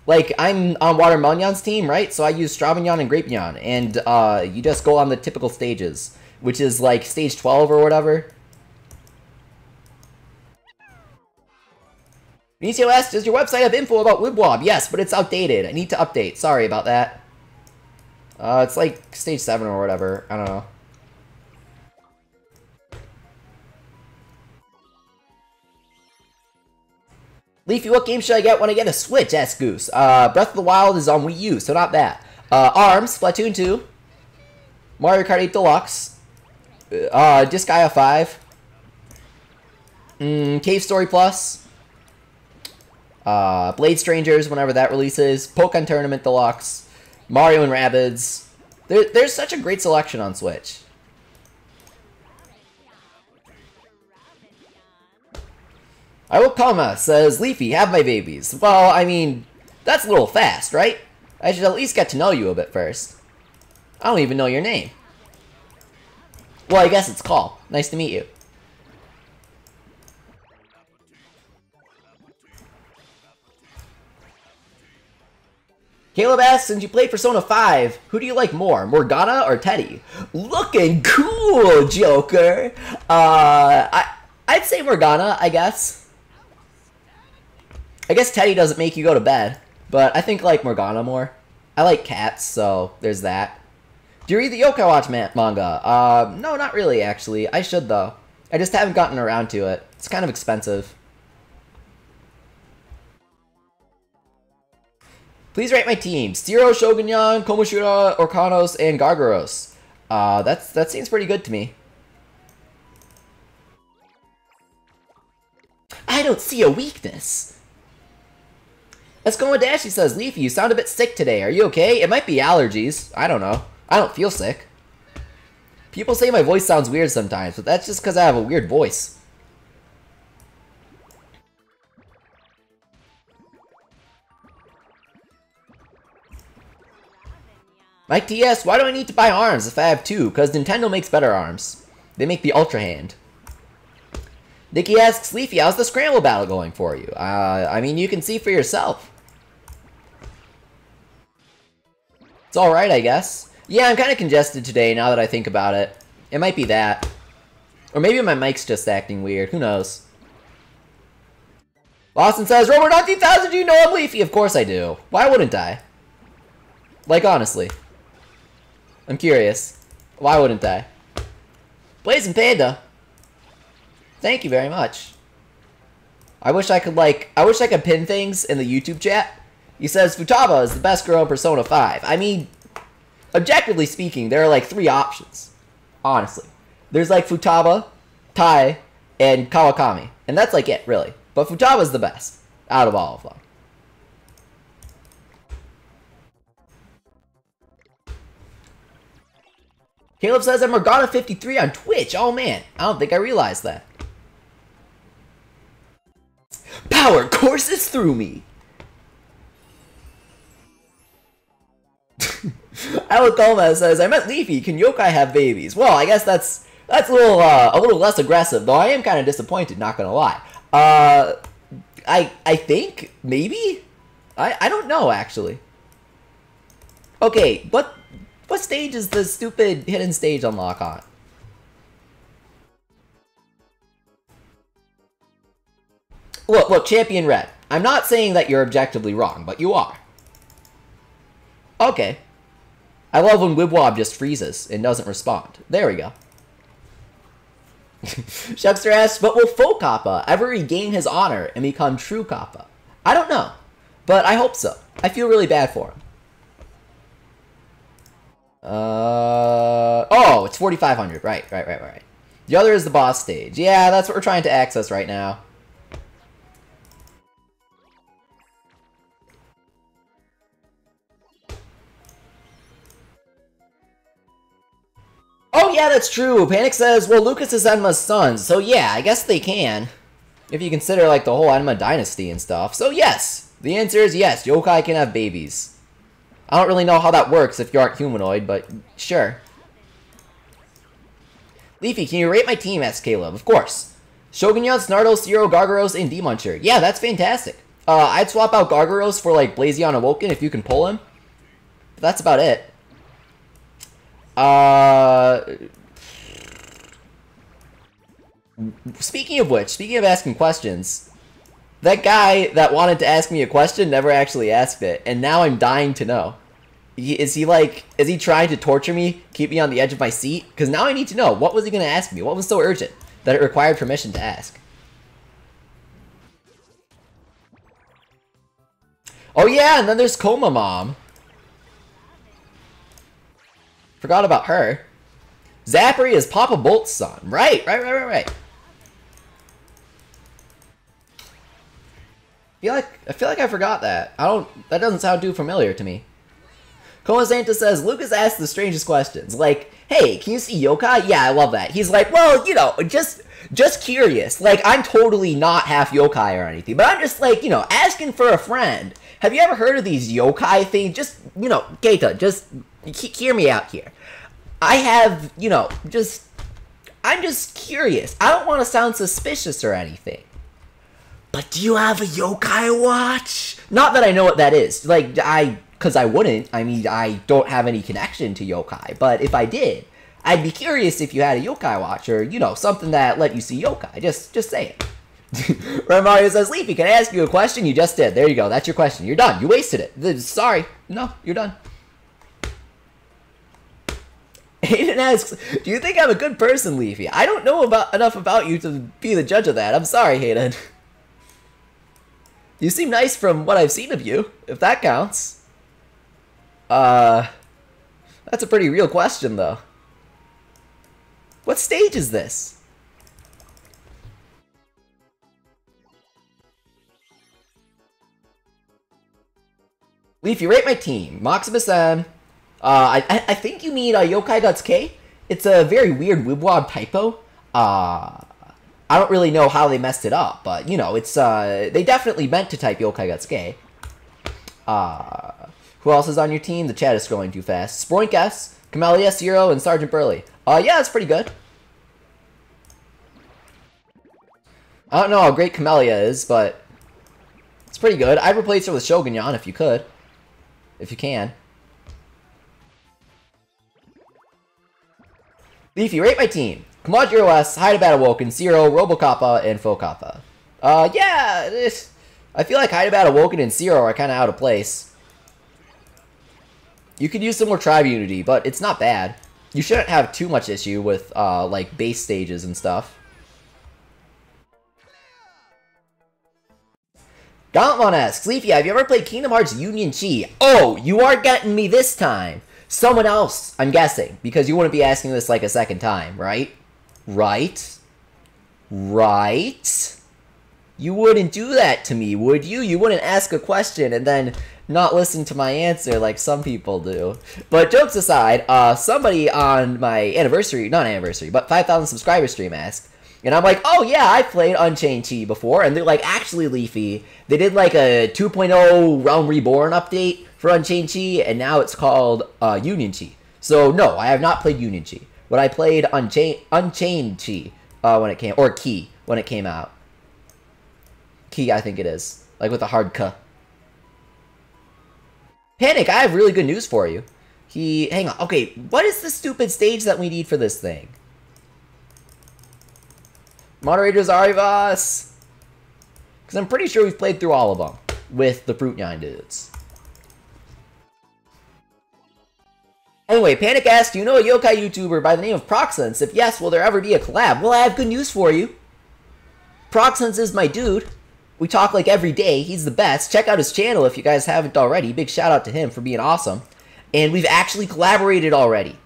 Like, I'm on Watermelon's team, right? So I use Strawberry and Grapeyan. And you just go on the typical stages, which is like stage 12 or whatever. Benicio asks, does your website have info about Wibwob? Yes, but it's outdated. I need to update. Sorry about that. It's like stage 7 or whatever. I don't know. Leafy, what game should I get when I get a Switch? Asks Goose. Breath of the Wild is on Wii U, so not that. ARMS, Splatoon 2, Mario Kart 8 Deluxe, Disgaea 5, Cave Story Plus, Blade Strangers, whenever that releases, Pokemon Tournament Deluxe, Mario and Rabbids. There's such a great selection on Switch. I will comma, says Leafy, have my babies. Well, I mean, that's a little fast, right? I should at least get to know you a bit first. I don't even know your name. Well, I guess it's Call. Nice to meet you. Caleb asks, since you played Persona 5, who do you like more, Morgana or Teddy? Looking cool, Joker! I'd say Morgana, I guess. I guess Teddy doesn't make you go to bed, but I think I like Morgana more. I like cats, so there's that. Do you read the Yokai Watch manga? No, not really, actually. I should, though. I just haven't gotten around to it. It's kind of expensive. Please rate my teams. Zero, Shogunyan, Komoshura, Orkanos, and Gargaros. That seems pretty good to me. I don't see a weakness. Let's go with Dashy says, Leafy, you sound a bit sick today. Are you okay? It might be allergies. I don't know. I don't feel sick. People say my voice sounds weird sometimes, but that's just because I have a weird voice. Mike TS, why do I need to buy arms if I have 2? Because Nintendo makes better arms. They make the Ultra Hand. Nikki asks, Leafy, how's the Scramble Battle going for you? I mean, you can see for yourself. It's alright, I guess. Yeah, I'm kind of congested today now that I think about it. It might be that. Or maybe my mic's just acting weird. Who knows? Lawson says, Robo 19,000, do you know I'm Leafy? Of course I do. Why wouldn't I? Like, honestly. I'm curious. Why wouldn't I? Blazing Panda. Thank you very much. I wish I could pin things in the YouTube chat. He says, Futaba is the best girl in Persona 5. I mean, objectively speaking, there are like 3 options. Honestly. There's like Futaba, Tai, and Kawakami. And that's like it, really. But Futaba's the best out of all of them. Caleb says I'm Morgana53 on Twitch. Oh man, I don't think I realized that. Power courses through me. Alec Gomez says, I meant Leafy, can yokai have babies? Well, I guess that's a little less aggressive, though I am kind of disappointed, not gonna lie. I think, maybe? I don't know, actually. Okay, what stage is the stupid hidden stage unlock on? Look, Champion Red. I'm not saying that you're objectively wrong, but you are. Okay. I love when Wibwob just freezes and doesn't respond. There we go. Shepster asks, but will Faux Kappa ever regain his honor and become true Kappa? I don't know, but I hope so. I feel really bad for him. Oh, it's 4,500. Right. The other is the boss stage. Yeah, that's what we're trying to access right now. Oh yeah, that's true. Panic says, well, Lucas is Enma's son, so yeah, I guess they can. If you consider, like, the whole Enma dynasty and stuff. So yes, the answer is yes, yokai can have babies. I don't really know how that works if you aren't humanoid, but sure. Leafy, can you rate my team? Asks Caleb. Of course. Shogunyan, Snartle, Zero, Gargaros, and Demuncher. Yeah, that's fantastic. I'd swap out Gargaros for, like, Blazion Awoken if you can pull him. But that's about it. Speaking of which, speaking of asking questions, that guy that wanted to ask me a question never actually asked it, and now I'm dying to know. Is he trying to torture me, keep me on the edge of my seat? Because now I need to know, what was he going to ask me? What was so urgent that it required permission to ask? Oh yeah, and then there's Coma Mom. Forgot about her. Zachary is Papa Bolt's son. Right. I feel like I forgot that. That doesn't sound too familiar to me. Coma Santa says, Lucas asks the strangest questions. Like, hey, can you see yokai? Yeah, I love that. He's like, well, you know, just curious. Like, I'm totally not half yokai or anything, but I'm just like, you know, asking for a friend. Have you ever heard of these yokai things? Just, you know, Keita, just hear me out here. I have, you know, I'm just curious. I don't want to sound suspicious or anything. But do you have a yokai watch? Not that I know what that is. Like, because I wouldn't. I mean, I don't have any connection to yokai. But if I did, I'd be curious if you had a yokai watch or, you know, something that let you see yokai. Just say it. Mario says, Leafy, can I ask you a question? You just did. There you go. That's your question. You're done. You wasted it. Sorry. No, you're done. Hayden asks, do you think I'm a good person, Leafy? I don't know enough about you to be the judge of that. I'm sorry, Hayden. You seem nice from what I've seen of you, if that counts. That's a pretty real question, though. What stage is this? Leafy, rate my team. Maximus M. I think you mean Yokai Guts K. It's a very weird Wibwob typo. I don't really know how they messed it up, but, you know, it's, they definitely meant to type Yokai Guts K. Who else is on your team? The chat is scrolling too fast. Sproink S, Camellia, Zero, and Sergeant Burley. Yeah, it's pretty good. I don't know how great Camellia is, but it's pretty good. I'd replace her with Shogunyan if you could. If you can. Leafy, rate my team. Kamajiro S, Hydabat Awoken, Zero, Robocoppa, and Faux Kappa. Yeah, I feel like Hideabout, Awoken, and Zero are kind of out of place. You could use some more tribe unity, but it's not bad. You shouldn't have too much issue with, like, base stages and stuff. Gauntlet asks, Leafy, have you ever played Kingdom Hearts Union Chi? Oh, you are getting me this time. Someone else, I'm guessing, because you wouldn't be asking this like a second time, right? Right? Right? You wouldn't do that to me, would you? You wouldn't ask a question and then not listen to my answer like some people do. But jokes aside, somebody on my anniversary, not anniversary, but 5,000 subscriber stream asked, and I'm like, oh yeah, I played Unchained Chi before, and they're like, actually, Leafy, they did like a 2.0 Realm Reborn update for Unchained Chi, and now it's called Union Chi. So no, I have not played Union Chi, but I played Unchained Chi when it came, or Ki when it came out. Ki, I think it is, like with a hard K. Panic, I have really good news for you. Hang on, okay, what is the stupid stage that we need for this thing? Moderators Arivas! Because I'm pretty sure we've played through all of them with the Fruitnyan dudes. Anyway, Panic asked, do you know a yokai YouTuber by the name of Proxence? If yes, will there ever be a collab? Well, I have good news for you. Proxence is my dude. We talk like every day. He's the best. Check out his channel if you guys haven't already. Big shout out to him for being awesome. And we've actually collaborated already.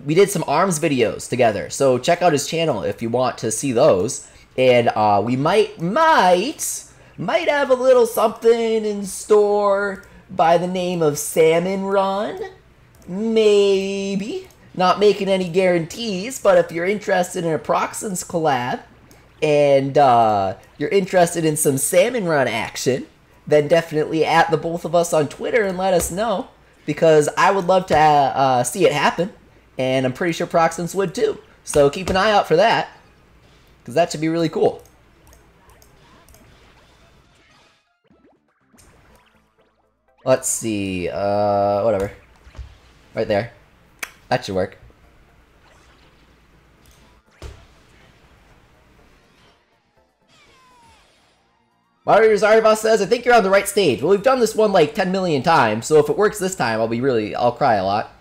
We did some ARMS videos together, so check out his channel if you want to see those. And we might have a little something in store by the name of Salmon Run. Maybe. Not making any guarantees, but if you're interested in a Proxence collab and you're interested in some Salmon Run action, then definitely at the both of us on Twitter and let us know. Because I would love to see it happen, and I'm pretty sure Proxence would too. So keep an eye out for that, because that should be really cool. Let's see, whatever. Right there. That should work. Mario Zarivas says, I think you're on the right stage. Well, we've done this one like 10 million times, so if it works this time, I'll cry a lot.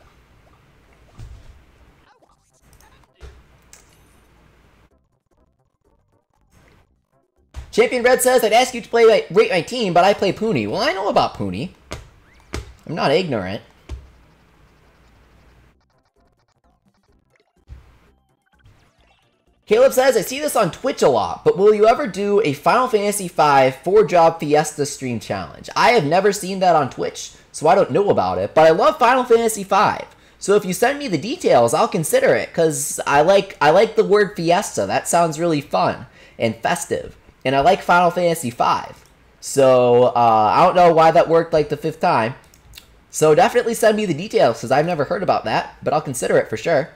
Champion Red says, I'd ask you to rate my team, but I play Puni. Well, I know about Puni. I'm not ignorant. Caleb says, I see this on Twitch a lot, but will you ever do a Final Fantasy V 4-job Fiesta stream challenge? I have never seen that on Twitch, so I don't know about it, but I love Final Fantasy V. So if you send me the details, I'll consider it, because I like the word Fiesta. That sounds really fun and festive, and I like Final Fantasy V. So I don't know why that worked like the 5th time. So definitely send me the details, because I've never heard about that, but I'll consider it for sure.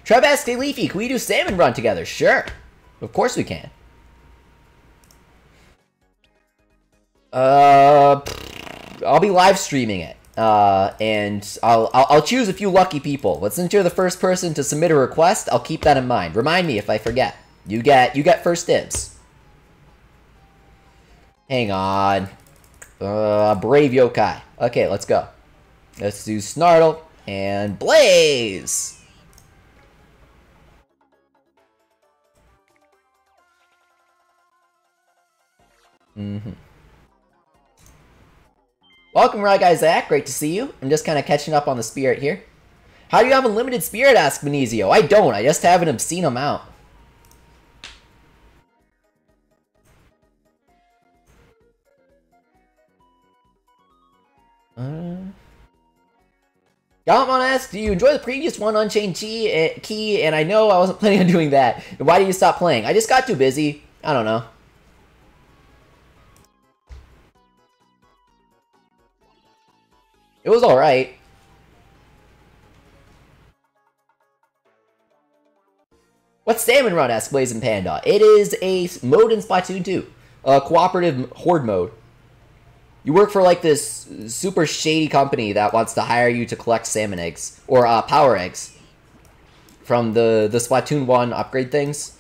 Trev asks, hey Leafy, can we do Salmon Run together? Sure. Of course we can. I'll be live streaming it. And I'll choose a few lucky people. But since you're the first person to submit a request, I'll keep that in mind. Remind me if I forget. You get first dibs. Hang on. Brave Yokai. Okay, let's go. Let's do Snartle and Blaze. Welcome, Right Guy Zach. Great to see you. I'm just kind of catching up on the spirit here. How do you have unlimited spirit? Asked Benizio. I don't. I just have an obscene amount. Galmon asks, do you enjoy the previous one, Unchained Key? And I know I wasn't planning on doing that. Why did you stop playing? I just got too busy. I don't know. It was alright. What's Salmon Run? Asks Blazing Panda. It is a mode in Splatoon 2. A cooperative horde mode. You work for like this super shady company that wants to hire you to collect salmon eggs. Or power eggs. from the Splatoon 1 upgrade things.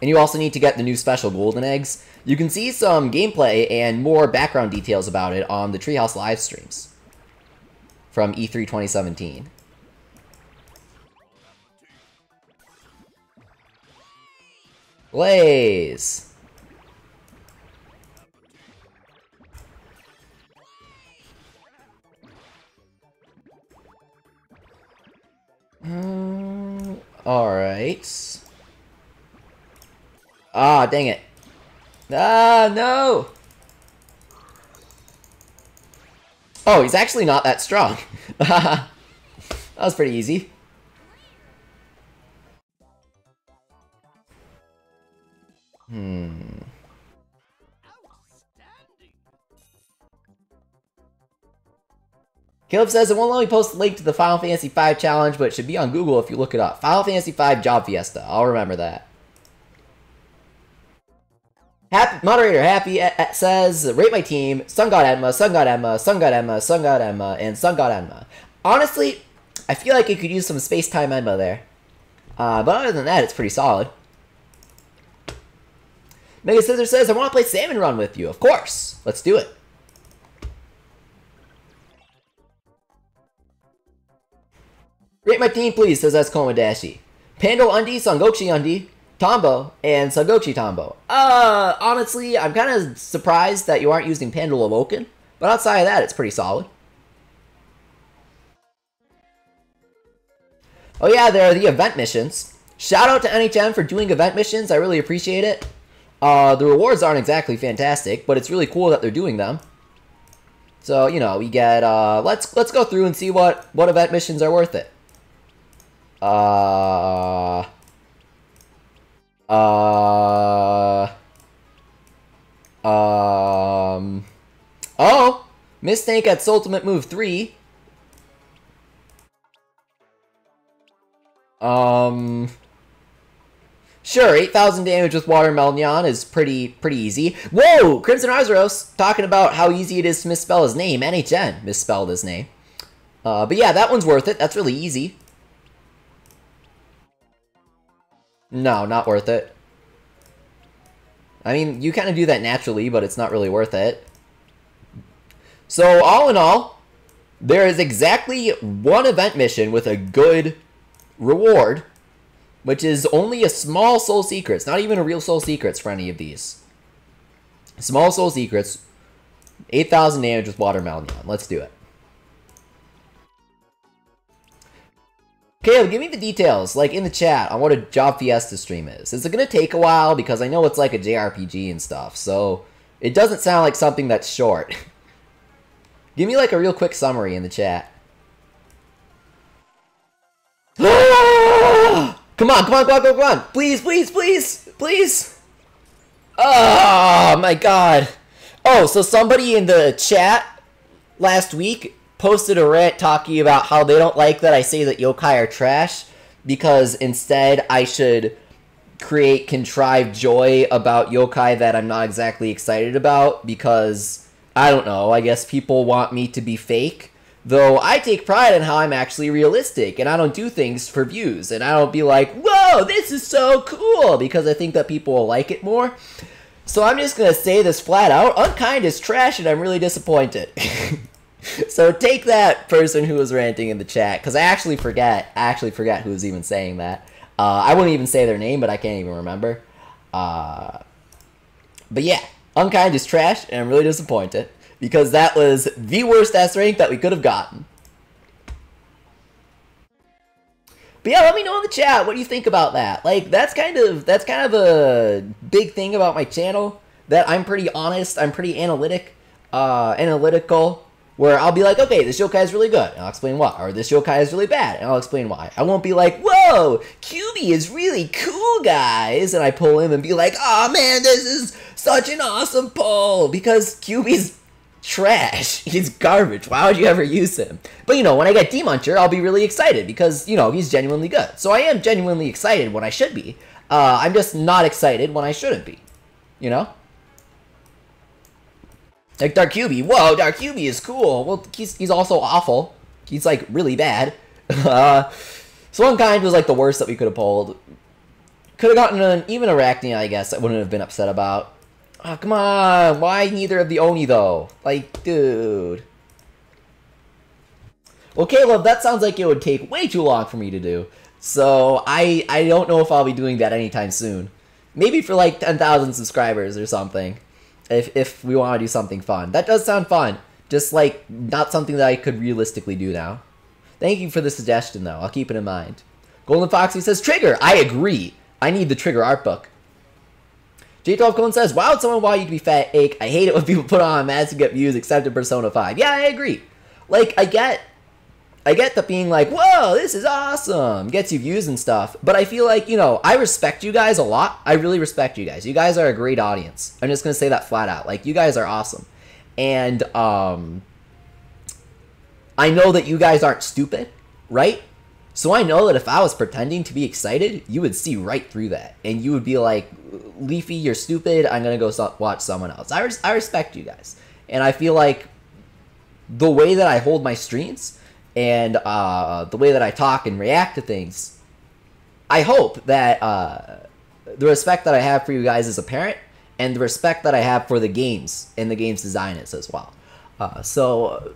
And you also need to get the new special golden eggs. You can see some gameplay and more background details about it on the Treehouse live streams from E3 2017. Blaze! Alright. Ah, dang it. Ah, no! Oh, he's actually not that strong. That was pretty easy. Caleb says it won't let me post a link to the Final Fantasy V challenge, but it should be on Google if you look it up. Final Fantasy V Job Fiesta. I'll remember that. Moderator Happy says, rate my team, Sun God Emma, Sun God Emma, Sun God Emma, Sun God Emma, and Sun God Emma. Honestly, I feel like it could use some space-time Emma there. But other than that, it's pretty solid. Mega Scissor says, I want to play Salmon Run with you. Of course. Let's do it. Rate my team, please, says that's Komodashi. Pando Undi, Sangochi Undi, Tombo, and Sangochi Tombo. Honestly, I'm kind of surprised that you aren't using Pandal Awoken, but outside of that, it's pretty solid. Oh yeah, there are the event missions. Shout out to NHM for doing event missions, I really appreciate it. The rewards aren't exactly fantastic, but it's really cool that they're doing them. So, you know, we get, let's go through and see what event missions are worth it. Oh, Miss Tank at Ultimate Move 3. Sure, 8,000 damage with Watermelon is pretty easy. Whoa! Crimson Arzeros talking about how easy it is to misspell his name. NHN misspelled his name. But yeah, that one's worth it. That's really easy. No, not worth it. I mean, you kind of do that naturally, but it's not really worth it. So, all in all, there is exactly one event mission with a good reward, which is only a small Soul Secrets. Not even a real Soul Secrets for any of these. Small Soul Secrets. 8,000 damage with Watermelon. Let's do it. Caleb, give me the details, like in the chat, on what a Job Fiesta stream is. Is it going to take a while? Because I know it's like a JRPG and stuff, so it doesn't sound like something that's short. Give me like a real quick summary in the chat. Come on, come on, come on, come on. Please, please, please, please. Oh, my God. Oh, so somebody in the chat last week posted a rant talking about how they don't like that I say that yokai are trash, because instead I should create contrived joy about yokai that I'm not exactly excited about, because, I don't know, I guess people want me to be fake. Though I take pride in how I'm actually realistic, and I don't do things for views, and I don't be like, whoa, this is so cool, because I think that people will like it more. So I'm just going to say this flat out, Unkind is trash, and I'm really disappointed. So take that, person who was ranting in the chat, because I actually forget who was even saying that. I wouldn't even say their name, but I can't even remember. But yeah, Unkind is trash, and I'm really disappointed, because that was the worst S rank that we could have gotten. But yeah, let me know in the chat what you think about that. Like, that's kind of a big thing about my channel, that I'm pretty honest, I'm pretty analytical, where I'll be like, okay, this yokai is really good, and I'll explain why. Or this yokai is really bad, and I'll explain why. I won't be like, whoa, QB is really cool, guys, and I pull him and be like, oh man, this is such an awesome pull, because QB's trash. He's garbage. Why would you ever use him? But, you know, when I get D-Muncher, I'll be really excited, because, you know, he's genuinely good. So I am genuinely excited when I should be. I'm just not excited when I shouldn't be. You know? Like Dark QB. Whoa, Dark QB is cool. Well, he's also awful. He's, like, really bad. Swunkind was like the worst that we could have pulled. Could have gotten even a Arachnia, I guess. I wouldn't have been upset about. Oh, come on. Why neither of the Oni, though? Like, dude. Well, Caleb, that sounds like it would take way too long for me to do. So, I don't know if I'll be doing that anytime soon. Maybe for like 10,000 subscribers or something. If we want to do something fun. That does sound fun. Just like, not something that I could realistically do now. Thank you for the suggestion, though. I'll keep it in mind. Golden Foxy says, Trigger! I agree. I need the Trigger art book. J12 Cone says, wow, someone why you can be fat ache. I hate it when people put on masks to get views except in Persona 5. Yeah, I agree. Like, I get that being like, whoa, this is awesome. Gets you views and stuff. But I feel like, you know, I respect you guys a lot. I really respect you guys. You guys are a great audience. I'm just going to say that flat out. Like, you guys are awesome. And, I know that you guys aren't stupid, right? So I know that if I was pretending to be excited, you would see right through that. And you would be like, Leafy, you're stupid. I'm going to go watch someone else. I respect you guys. And I feel like the way that I hold my streams and the way that I talk and react to things, I hope that the respect that I have for you guys is apparent and the respect that I have for the games and the game's design is as well. So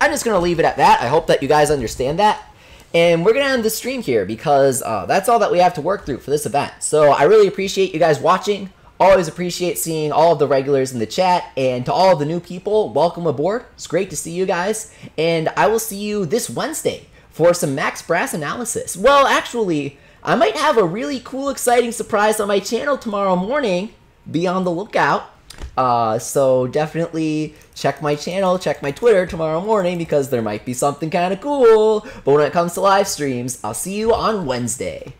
I'm just going to leave it at that. I hope that you guys understand that. And we're going to end the stream here because that's all that we have to work through for this event. So I really appreciate you guys watching. Always appreciate seeing all of the regulars in the chat. And to all of the new people, welcome aboard. It's great to see you guys. And I will see you this Wednesday for some Max Brass analysis. Well, actually, I might have a really cool, exciting surprise on my channel tomorrow morning. Be on the lookout. So definitely check my channel, check my Twitter tomorrow morning because there might be something kind of cool. But when it comes to live streams, I'll see you on Wednesday.